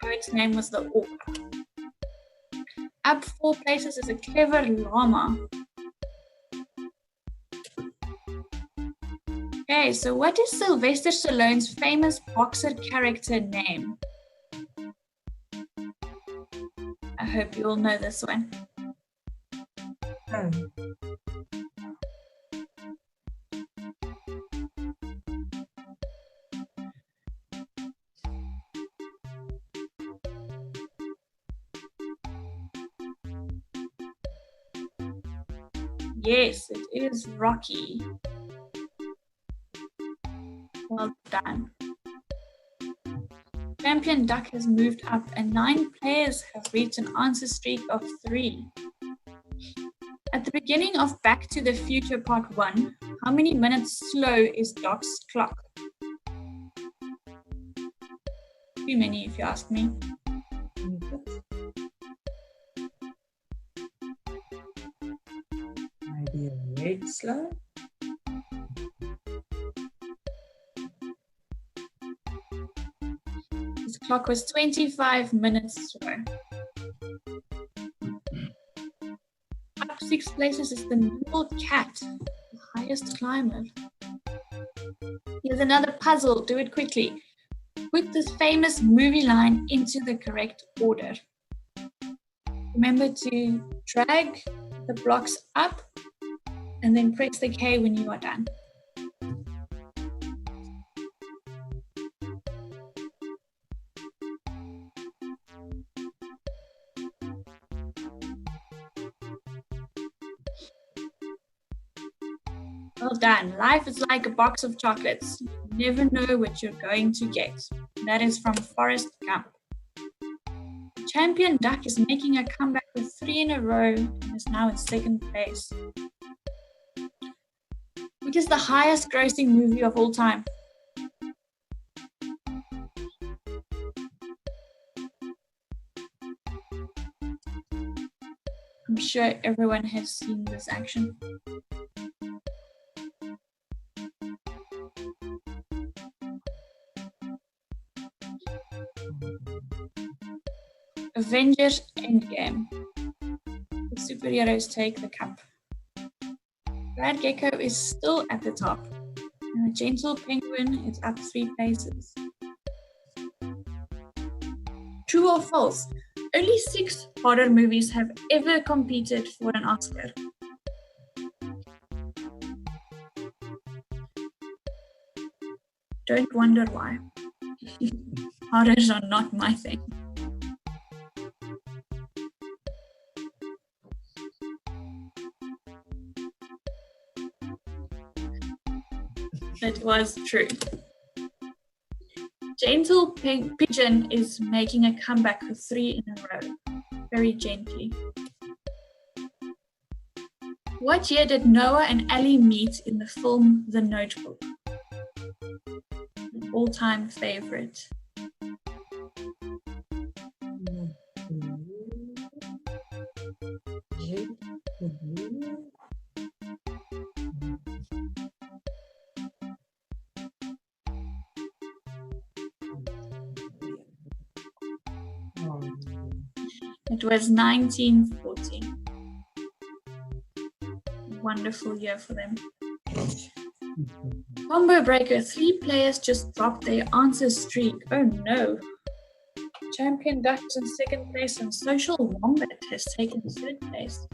Boat's name was the orca. Up 4 places is a clever llama. Okay, so what is Sylvester Stallone's famous boxer character name? I hope you all know this one. Yes, it is Rocky. Well done. Champion Duck has moved up and 9 players have reached an answer streak of 3. At the beginning of Back to the Future Part 1, how many minutes slow is Doc's clock? Too many if you ask me. Maybe a bit slow. His clock was 25 minutes slow. Up 6 places is the nimble cat, the highest climber. Here's another puzzle, do it quickly. Put this famous movie line into the correct order. Remember to drag the blocks up and then press the K when you are done. Well done. Life is like a box of chocolates. You never know what you're going to get. That is from Forrest Gump. Champion Duck is making a comeback with 3 in a row and is now in second place. What is the highest grossing movie of all time? I'm sure everyone has seen this action. Avengers Endgame. The superheroes take the cup. Brad Gecko is still at the top, and the Gentle Penguin is up 3 places. True or false? Only 6 horror movies have ever competed for an Oscar. Don't wonder why. Horrors are not my thing. It was true. Gentle Pigeon is making a comeback for 3 in a row, very gently. What year did Noah and Ellie meet in the film The Notebook? An all-time favorite. It was 1940. Wonderful year for them. Combo breaker, 3 players just dropped their answer streak. Oh no. Champion Duck is in 2nd place and Social Wombat has taken 3rd place.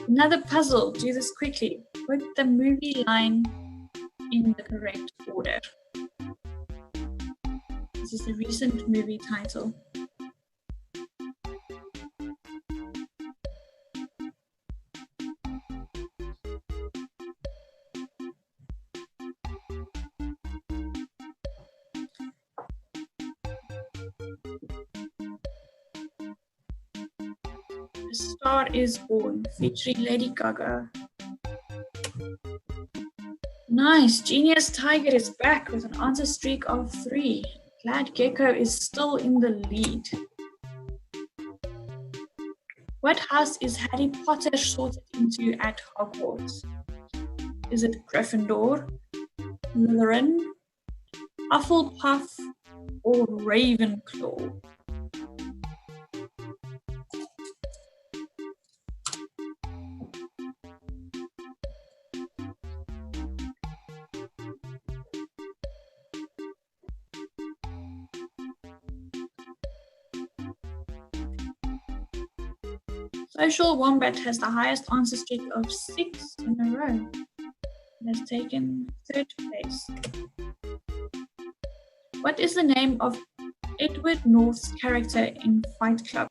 Another puzzle, do this quickly. Put the movie line in the correct order. This is a recent movie title. A Star is Born, featuring Lady Gaga. Nice, Genius Tiger is back with an answer streak of 3. Glad Gecko is still in the lead. What house is Harry Potter sorted into at Hogwarts? Is it Gryffindor, Slytherin, Hufflepuff, or Ravenclaw? Social Wombat has the highest answer streak of 6 in a row. It has taken 3rd place. What is the name of Edward North's character in Fight Club?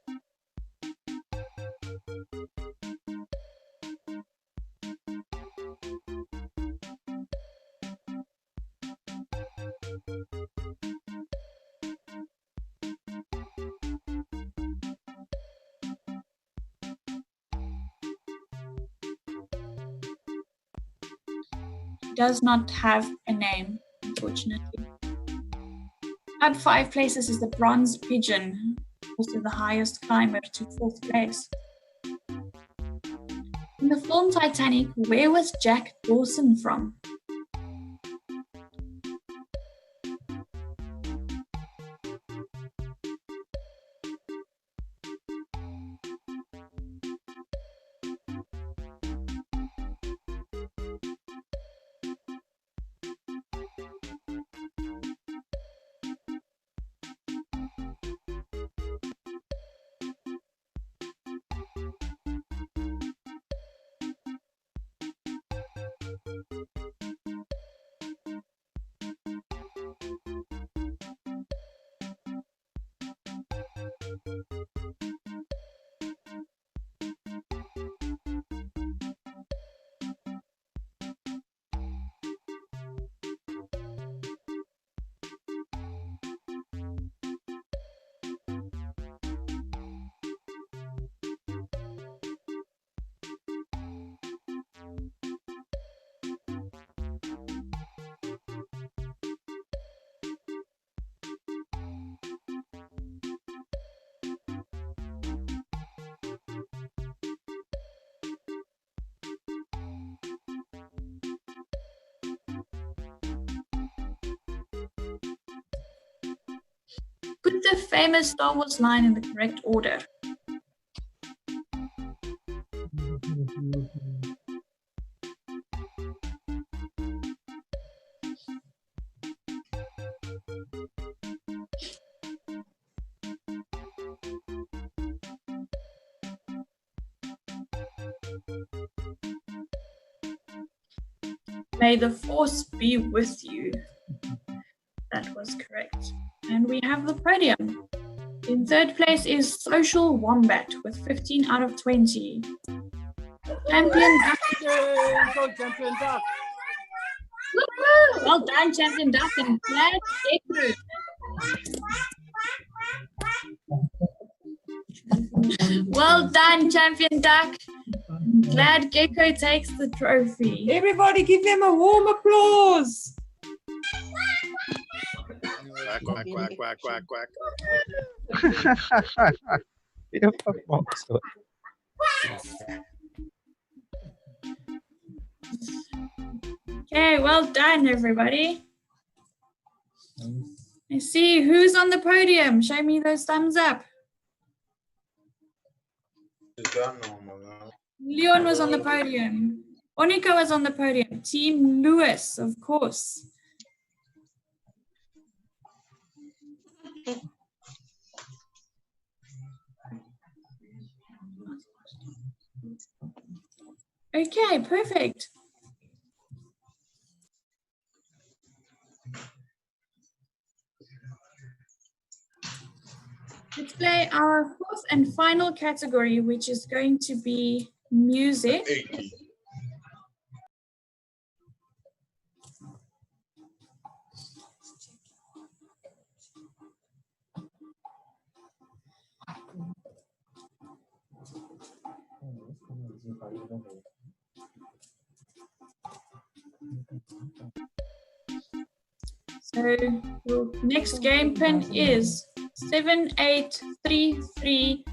Does not have a name, unfortunately. At 5 places is the Bronze Pigeon, also the highest climber to 4th place. In the film Titanic, where was Jack Dawson from? Put the famous Star Wars line in the correct order. May the force be with you. That was correct. And we have the podium. In third place is Social Wombat with 15 out of 20. Champion Duck. Champion Duck. Well done, Champion Duck, and glad Gecko. Well done, Champion Duck. Glad Gecko takes the trophy. Everybody give them a warm applause. Quack, quack, quack, quack, quack, quack. Okay, well done, everybody. Let's see who's on the podium. Show me those thumbs up. Leon was on the podium. Onika was on the podium. Team Lewis, of course. Okay, perfect. Let's play our fourth and final category, which is going to be music. So your next game pin is 7833082.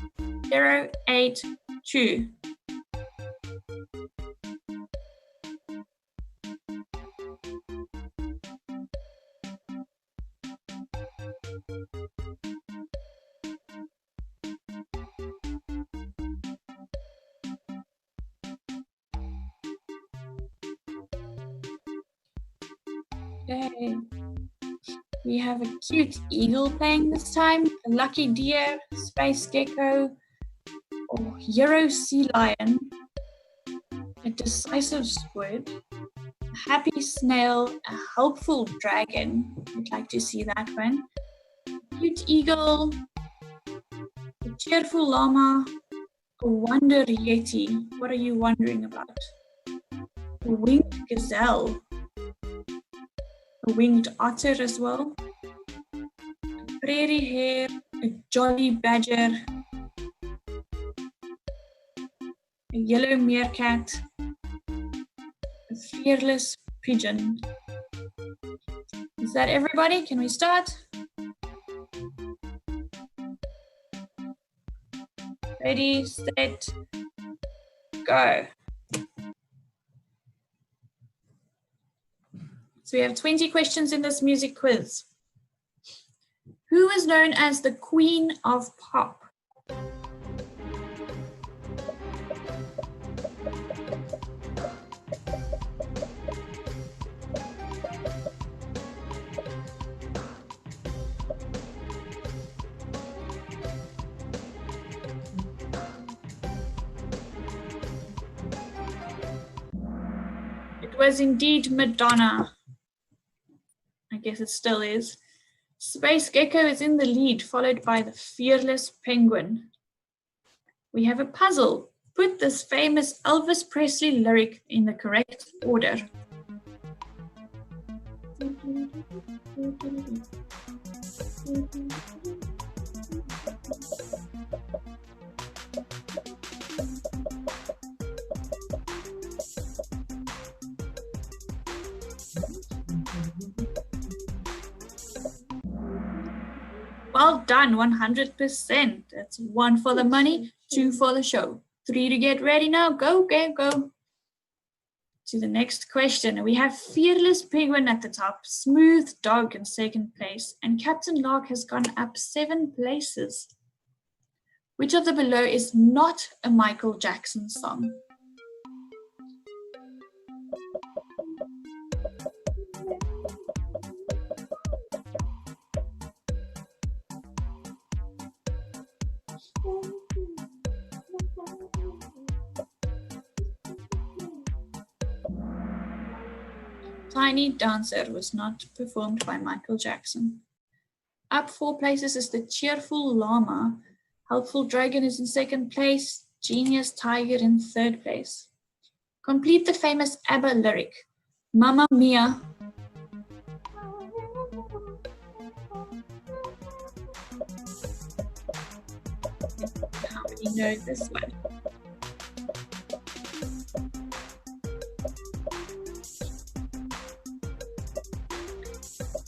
Okay. We have a cute eagle playing this time, a lucky deer, space gecko, or hero sea lion, a decisive squid, a happy snail, a helpful dragon. I'd like to see that one. A cute eagle, a cheerful llama, a wonder yeti. What are you wondering about? A winged gazelle. A winged otter as well, a prairie hare, a jolly badger, a yellow meerkat, a fearless pigeon. Is that everybody? Can we start? Ready, set, go. So we have 20 questions in this music quiz. Who is known as the Queen of Pop? It was indeed Madonna. I guess it still is. Space Gecko is in the lead, followed by the fearless penguin. We have a puzzle. Put this famous Elvis Presley lyric in the correct order. Well done, 100%. That's 1 for the money, 2 for the show. 3 to get ready now. Go, go, go. to the next question. We have Fearless Penguin at the top, Smooth Dog in second place, and Captain Lark has gone up 7 places. Which of the below is not a Michael Jackson song? Tiny Dancer was not performed by Michael Jackson. Up 4 places is the Cheerful Llama. Helpful Dragon is in second place. Genius Tiger in third place. Complete the famous ABBA lyric, Mamma Mia. How many know this one?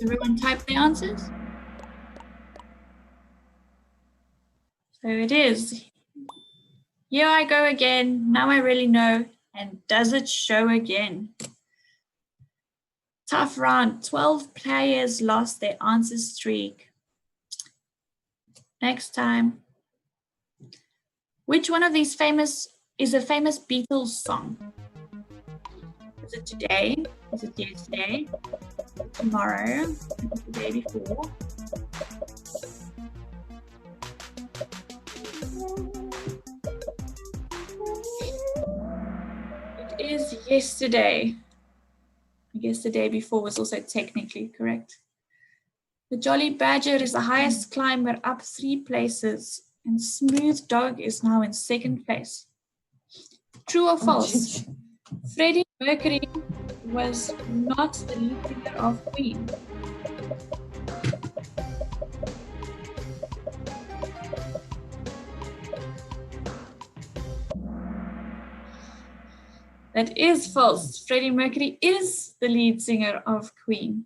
Everyone type the answers? So it is. Here I go again. Now I really know. And does it show again? Tough round. 12 players lost their answer streak. Next time. Which one of these is a famous Beatles song? Is it today? Is it yesterday? Tomorrow? Is it the day before? It is yesterday. I guess the day before was also technically correct. The Jolly Badger is the highest climber, up 3 places, and Smooth Dog is now in second place. True or false? Freddie Mercury was not the lead singer of Queen. That is false. Freddie Mercury is the lead singer of Queen.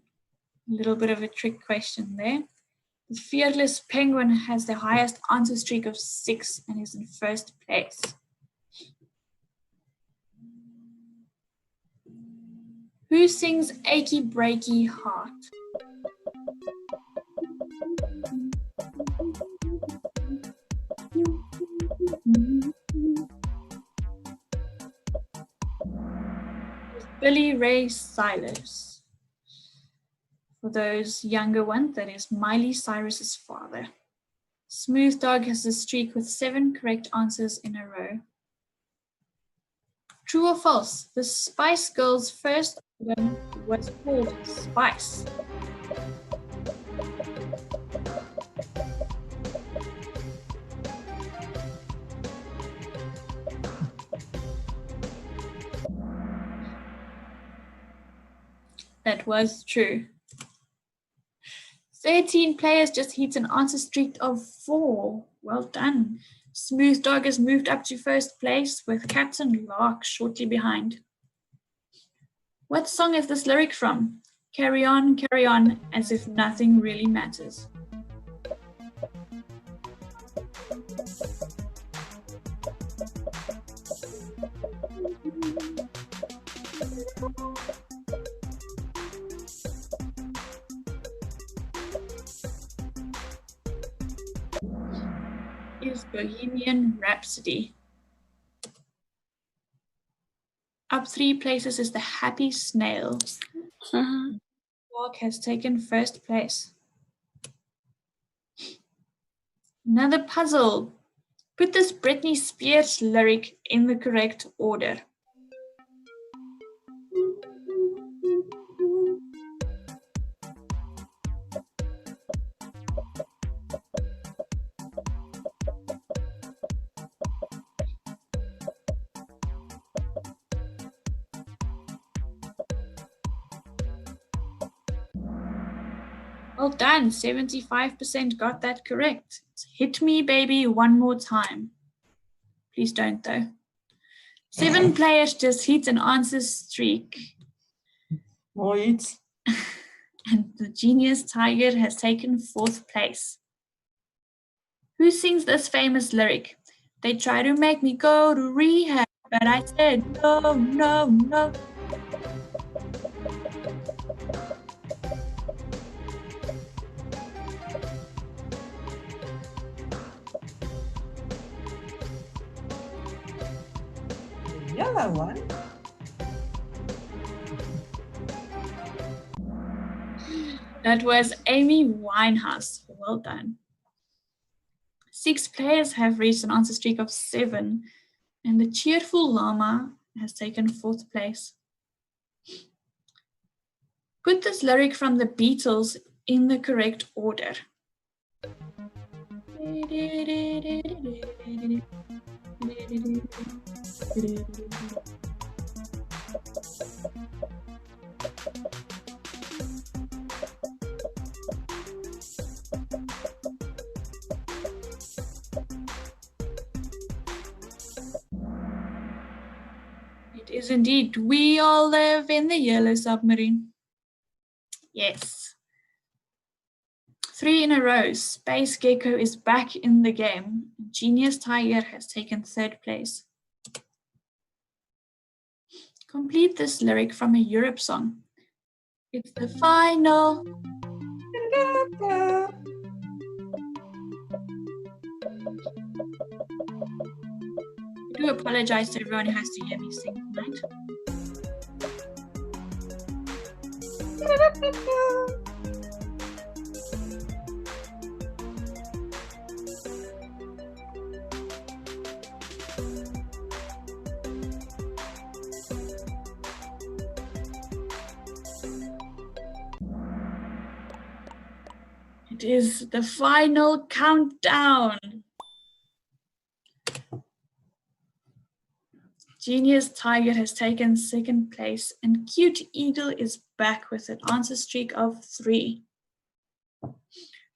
A little bit of a trick question there. The Fearless Penguin has the highest answer streak of 6 and is in first place. Who sings Achy Breaky Heart? Billy Ray Cyrus. For those younger ones, that is Miley Cyrus's father. Smooth Dog has a streak with 7 correct answers in a row. True or false? The Spice Girls' first album was called Spice. That was true. 13 players just hit an answer streak of 4. Well done. Smooth Dog has moved up to first place with Captain Lark shortly behind. What song is this lyric from? Carry on, as if nothing really matters. Is Bohemian Rhapsody. Up 3 places is the Happy Snail. Lark has taken first place. Another puzzle. Put this Britney Spears lyric in the correct order. Well done, 75% got that correct. Hit me, baby, one more time. Please don't, though. 7 players just hit an answer streak. Right. And the Genius Tiger has taken 4th place. Who sings this famous lyric? They try to make me go to rehab, but I said no, no, no. yellow one. That was Amy Winehouse. Well done. 6 players have reached an answer streak of 7, and the cheerful llama has taken 4th place. Put this lyric from the Beatles in the correct order. It is indeed We All Live in the Yellow Submarine. Yes. 3 in a row. Space Gecko is back in the game. Genius Tiger has taken 3rd place. Complete this lyric from a Europe song. It's the final. I do apologize to everyone who has to hear me sing tonight. It is the final countdown. Genius Tiger has taken 2nd place and Cute Eagle is back with an answer streak of 3.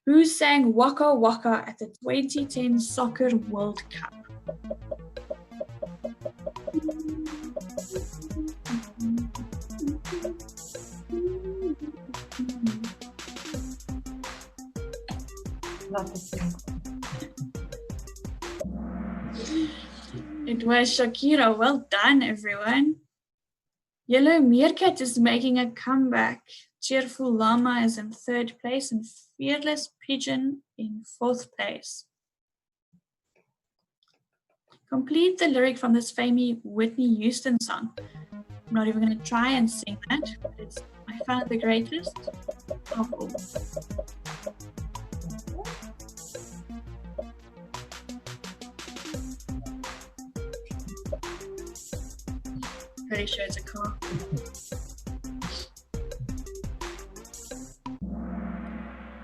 Who sang Waka Waka at the 2010 Soccer World Cup? Not the same. It was Shakira. Well done, everyone. Yellow Meerkat is making a comeback. Cheerful Llama is in 3rd place and Fearless Pigeon in 4th place. Complete the lyric from this famous Whitney Houston song. I'm not even going to try and sing that, but it's I found the greatest of all. Pretty sure it's a car.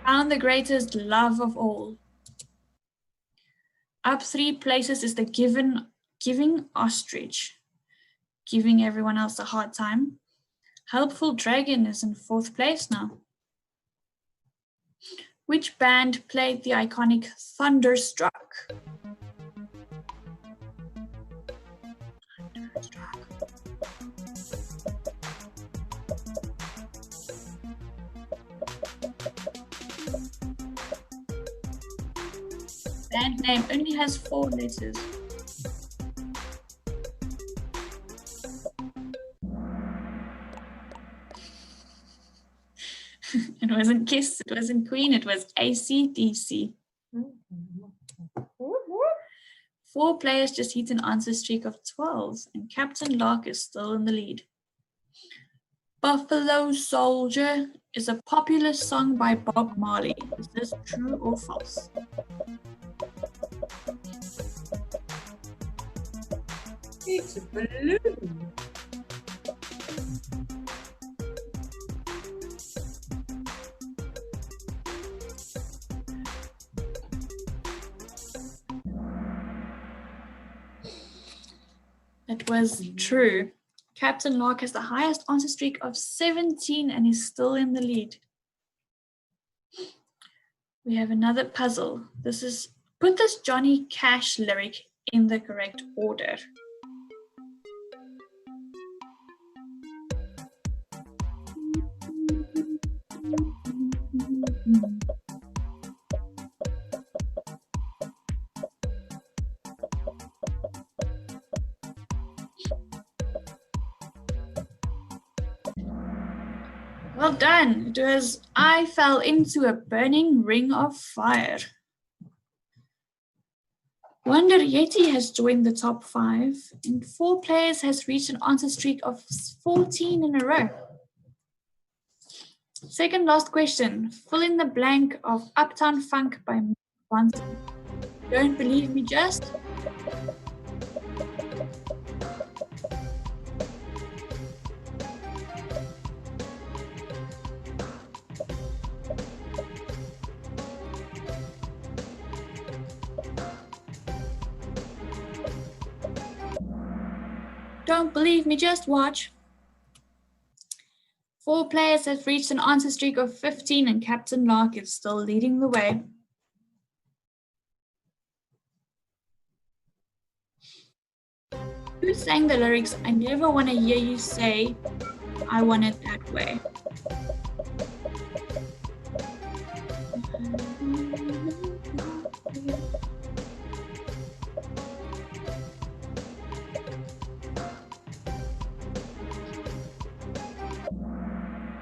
Found the greatest love of all. Up 3 places is the giving ostrich, giving everyone else a hard time. Helpful Dragon is in 4th place now. Which band played the iconic Thunderstruck? Band name only has 4 letters. It wasn't Kiss, it wasn't Queen, it was AC/DC. 4 players just hit an answer streak of 12, and Captain Lark is still in the lead. Buffalo Soldier is a popular song by Bob Marley. Is this true or false? It's a balloon. That was true. Captain Lark has the highest answer streak of 17 and is still in the lead. We have another puzzle. This is put this Johnny Cash lyric in the correct order. Well done. It was I fell into a burning ring of fire. Wonder Yeti has joined the top 5, and 4 players has reached an answer streak of 14 in a row. Second last question. Fill in the blank of Uptown Funk by Bronson. Don't believe me, just? Don't believe me, just watch. 4 players have reached an answer streak of 15 and Captain Lark is still leading the way. Who sang the lyrics, I never want to hear you say, I want it that way?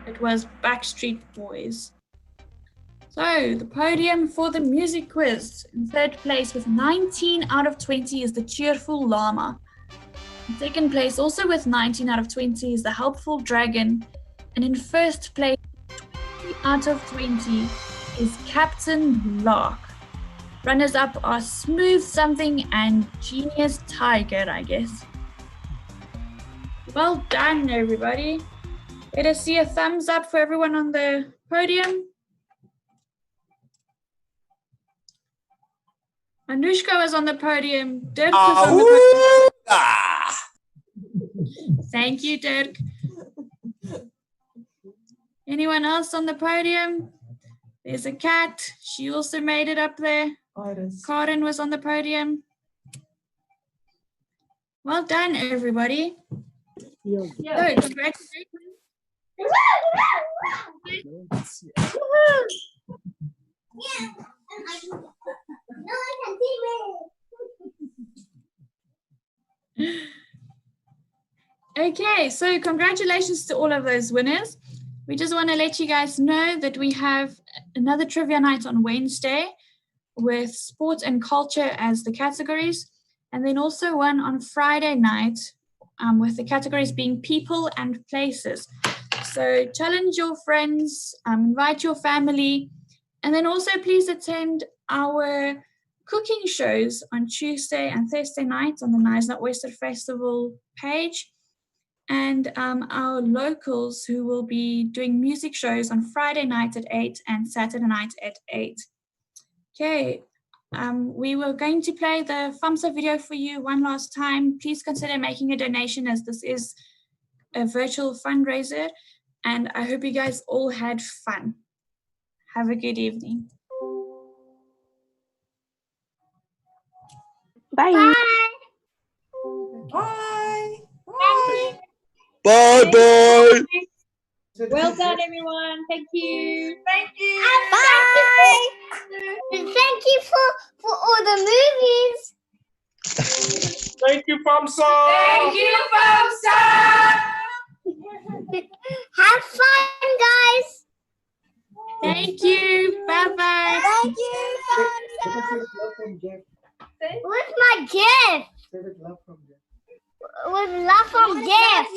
It was Backstreet Boys. So, the podium for the music quiz. In third place with 19 out of 20 is the Cheerful Llama. In second place, also with 19 out of 20, is the Helpful Dragon. And in first place, 20 out of 20 is Captain Lark. Runners up are Smooth Something and Genius Tiger, I guess. Well done, everybody. Let us see a thumbs up for everyone on the podium. Anushka was on the podium. Dirk was on the podium. Thank you, Dirk. Anyone else on the podium? There's a cat. She also made it up there. Iris. Karen was on the podium. Well done, everybody. So, congratulations. Okay, so congratulations to all of those winners. We just want to let you guys know that we have another trivia night on Wednesday with sport and culture as the categories, and then also one on Friday night with the categories being people and places. So challenge your friends, invite your family, and then also please attend our cooking shows on Tuesday and Thursday nights on the Knysna Oyster Festival page, and our locals who will be doing music shows on Friday night at 8 and Saturday night at 8. Okay, we were going to play the FAMSA video for you one last time. Please consider making a donation as this is a virtual fundraiser, and I hope you guys all had fun. Have a good evening. Bye. Bye. Bye. Bye bye. Well done, everyone. Thank you. Thank you. Bye. And thank you for all the movies. Thank you, FAMSA. Thank you, FAMSA. Have fun, guys. Thank you. Bye-bye. Thank you, FAMSA. Where's my gift? With love from Jeff.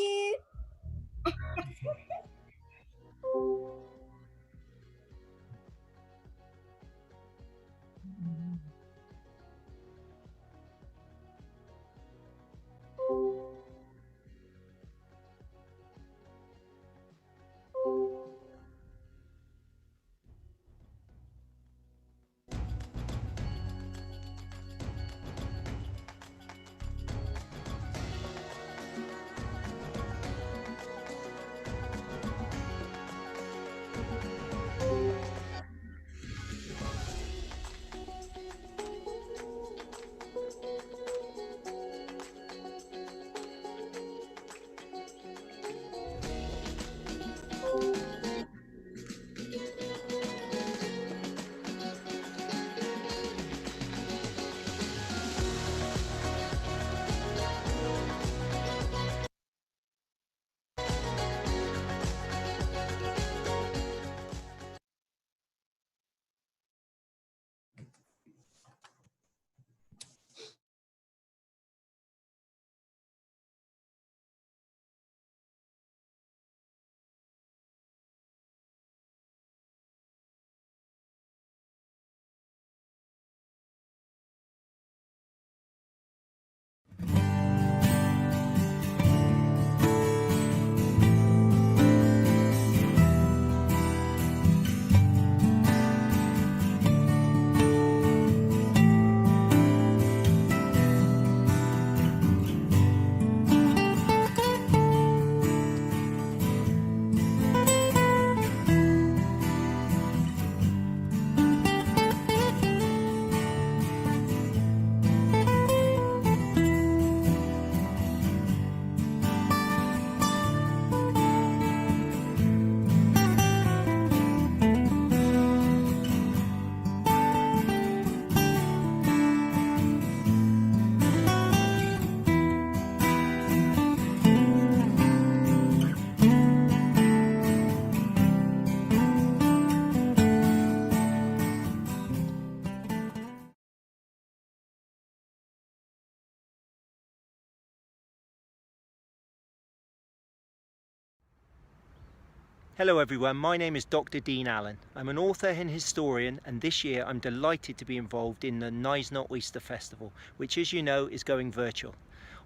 Hello everyone, my name is Dr. Dean Allen. I'm an author and historian, and this year I'm delighted to be involved in the Knysna Oyster Festival, which as you know is going virtual.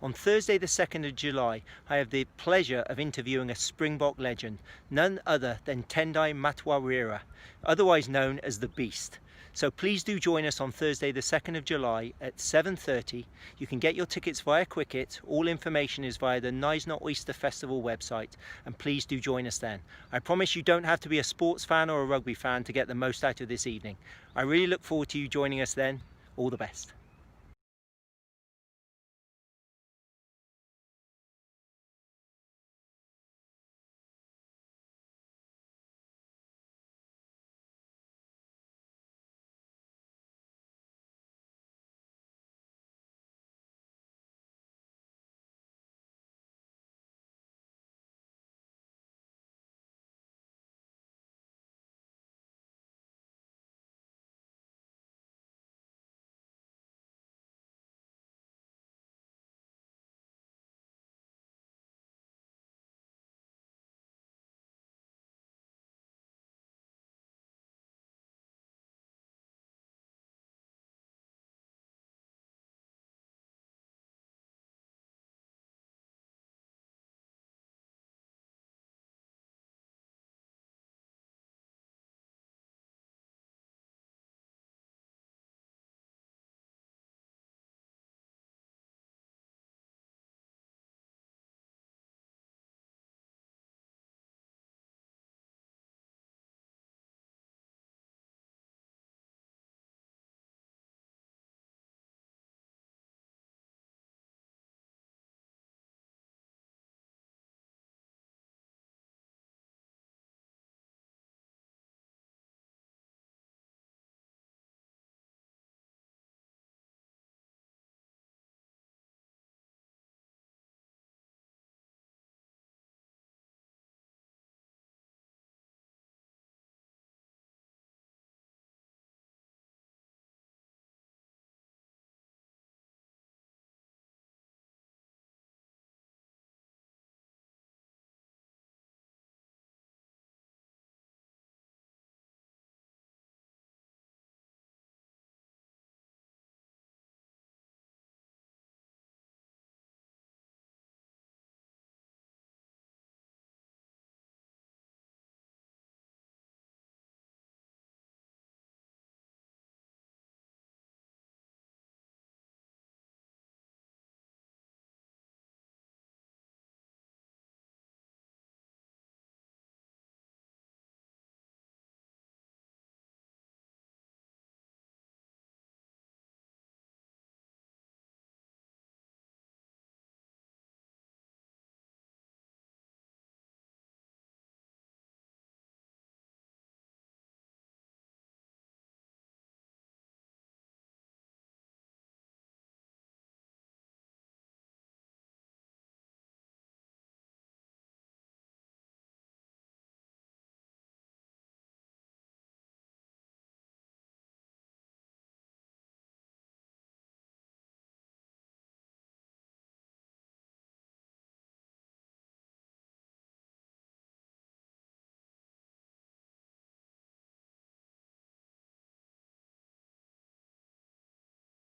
On Thursday the 2nd of July, I have the pleasure of interviewing a Springbok legend, none other than Tendai Matwarira, otherwise known as the Beast. So please do join us on Thursday the 2nd of July at 7:30. You can get your tickets via Quicket. All information is via the Knysna Oyster Festival website, and please do join us then. I promise you don't have to be a sports fan or a rugby fan to get the most out of this evening. I really look forward to you joining us then. All the best.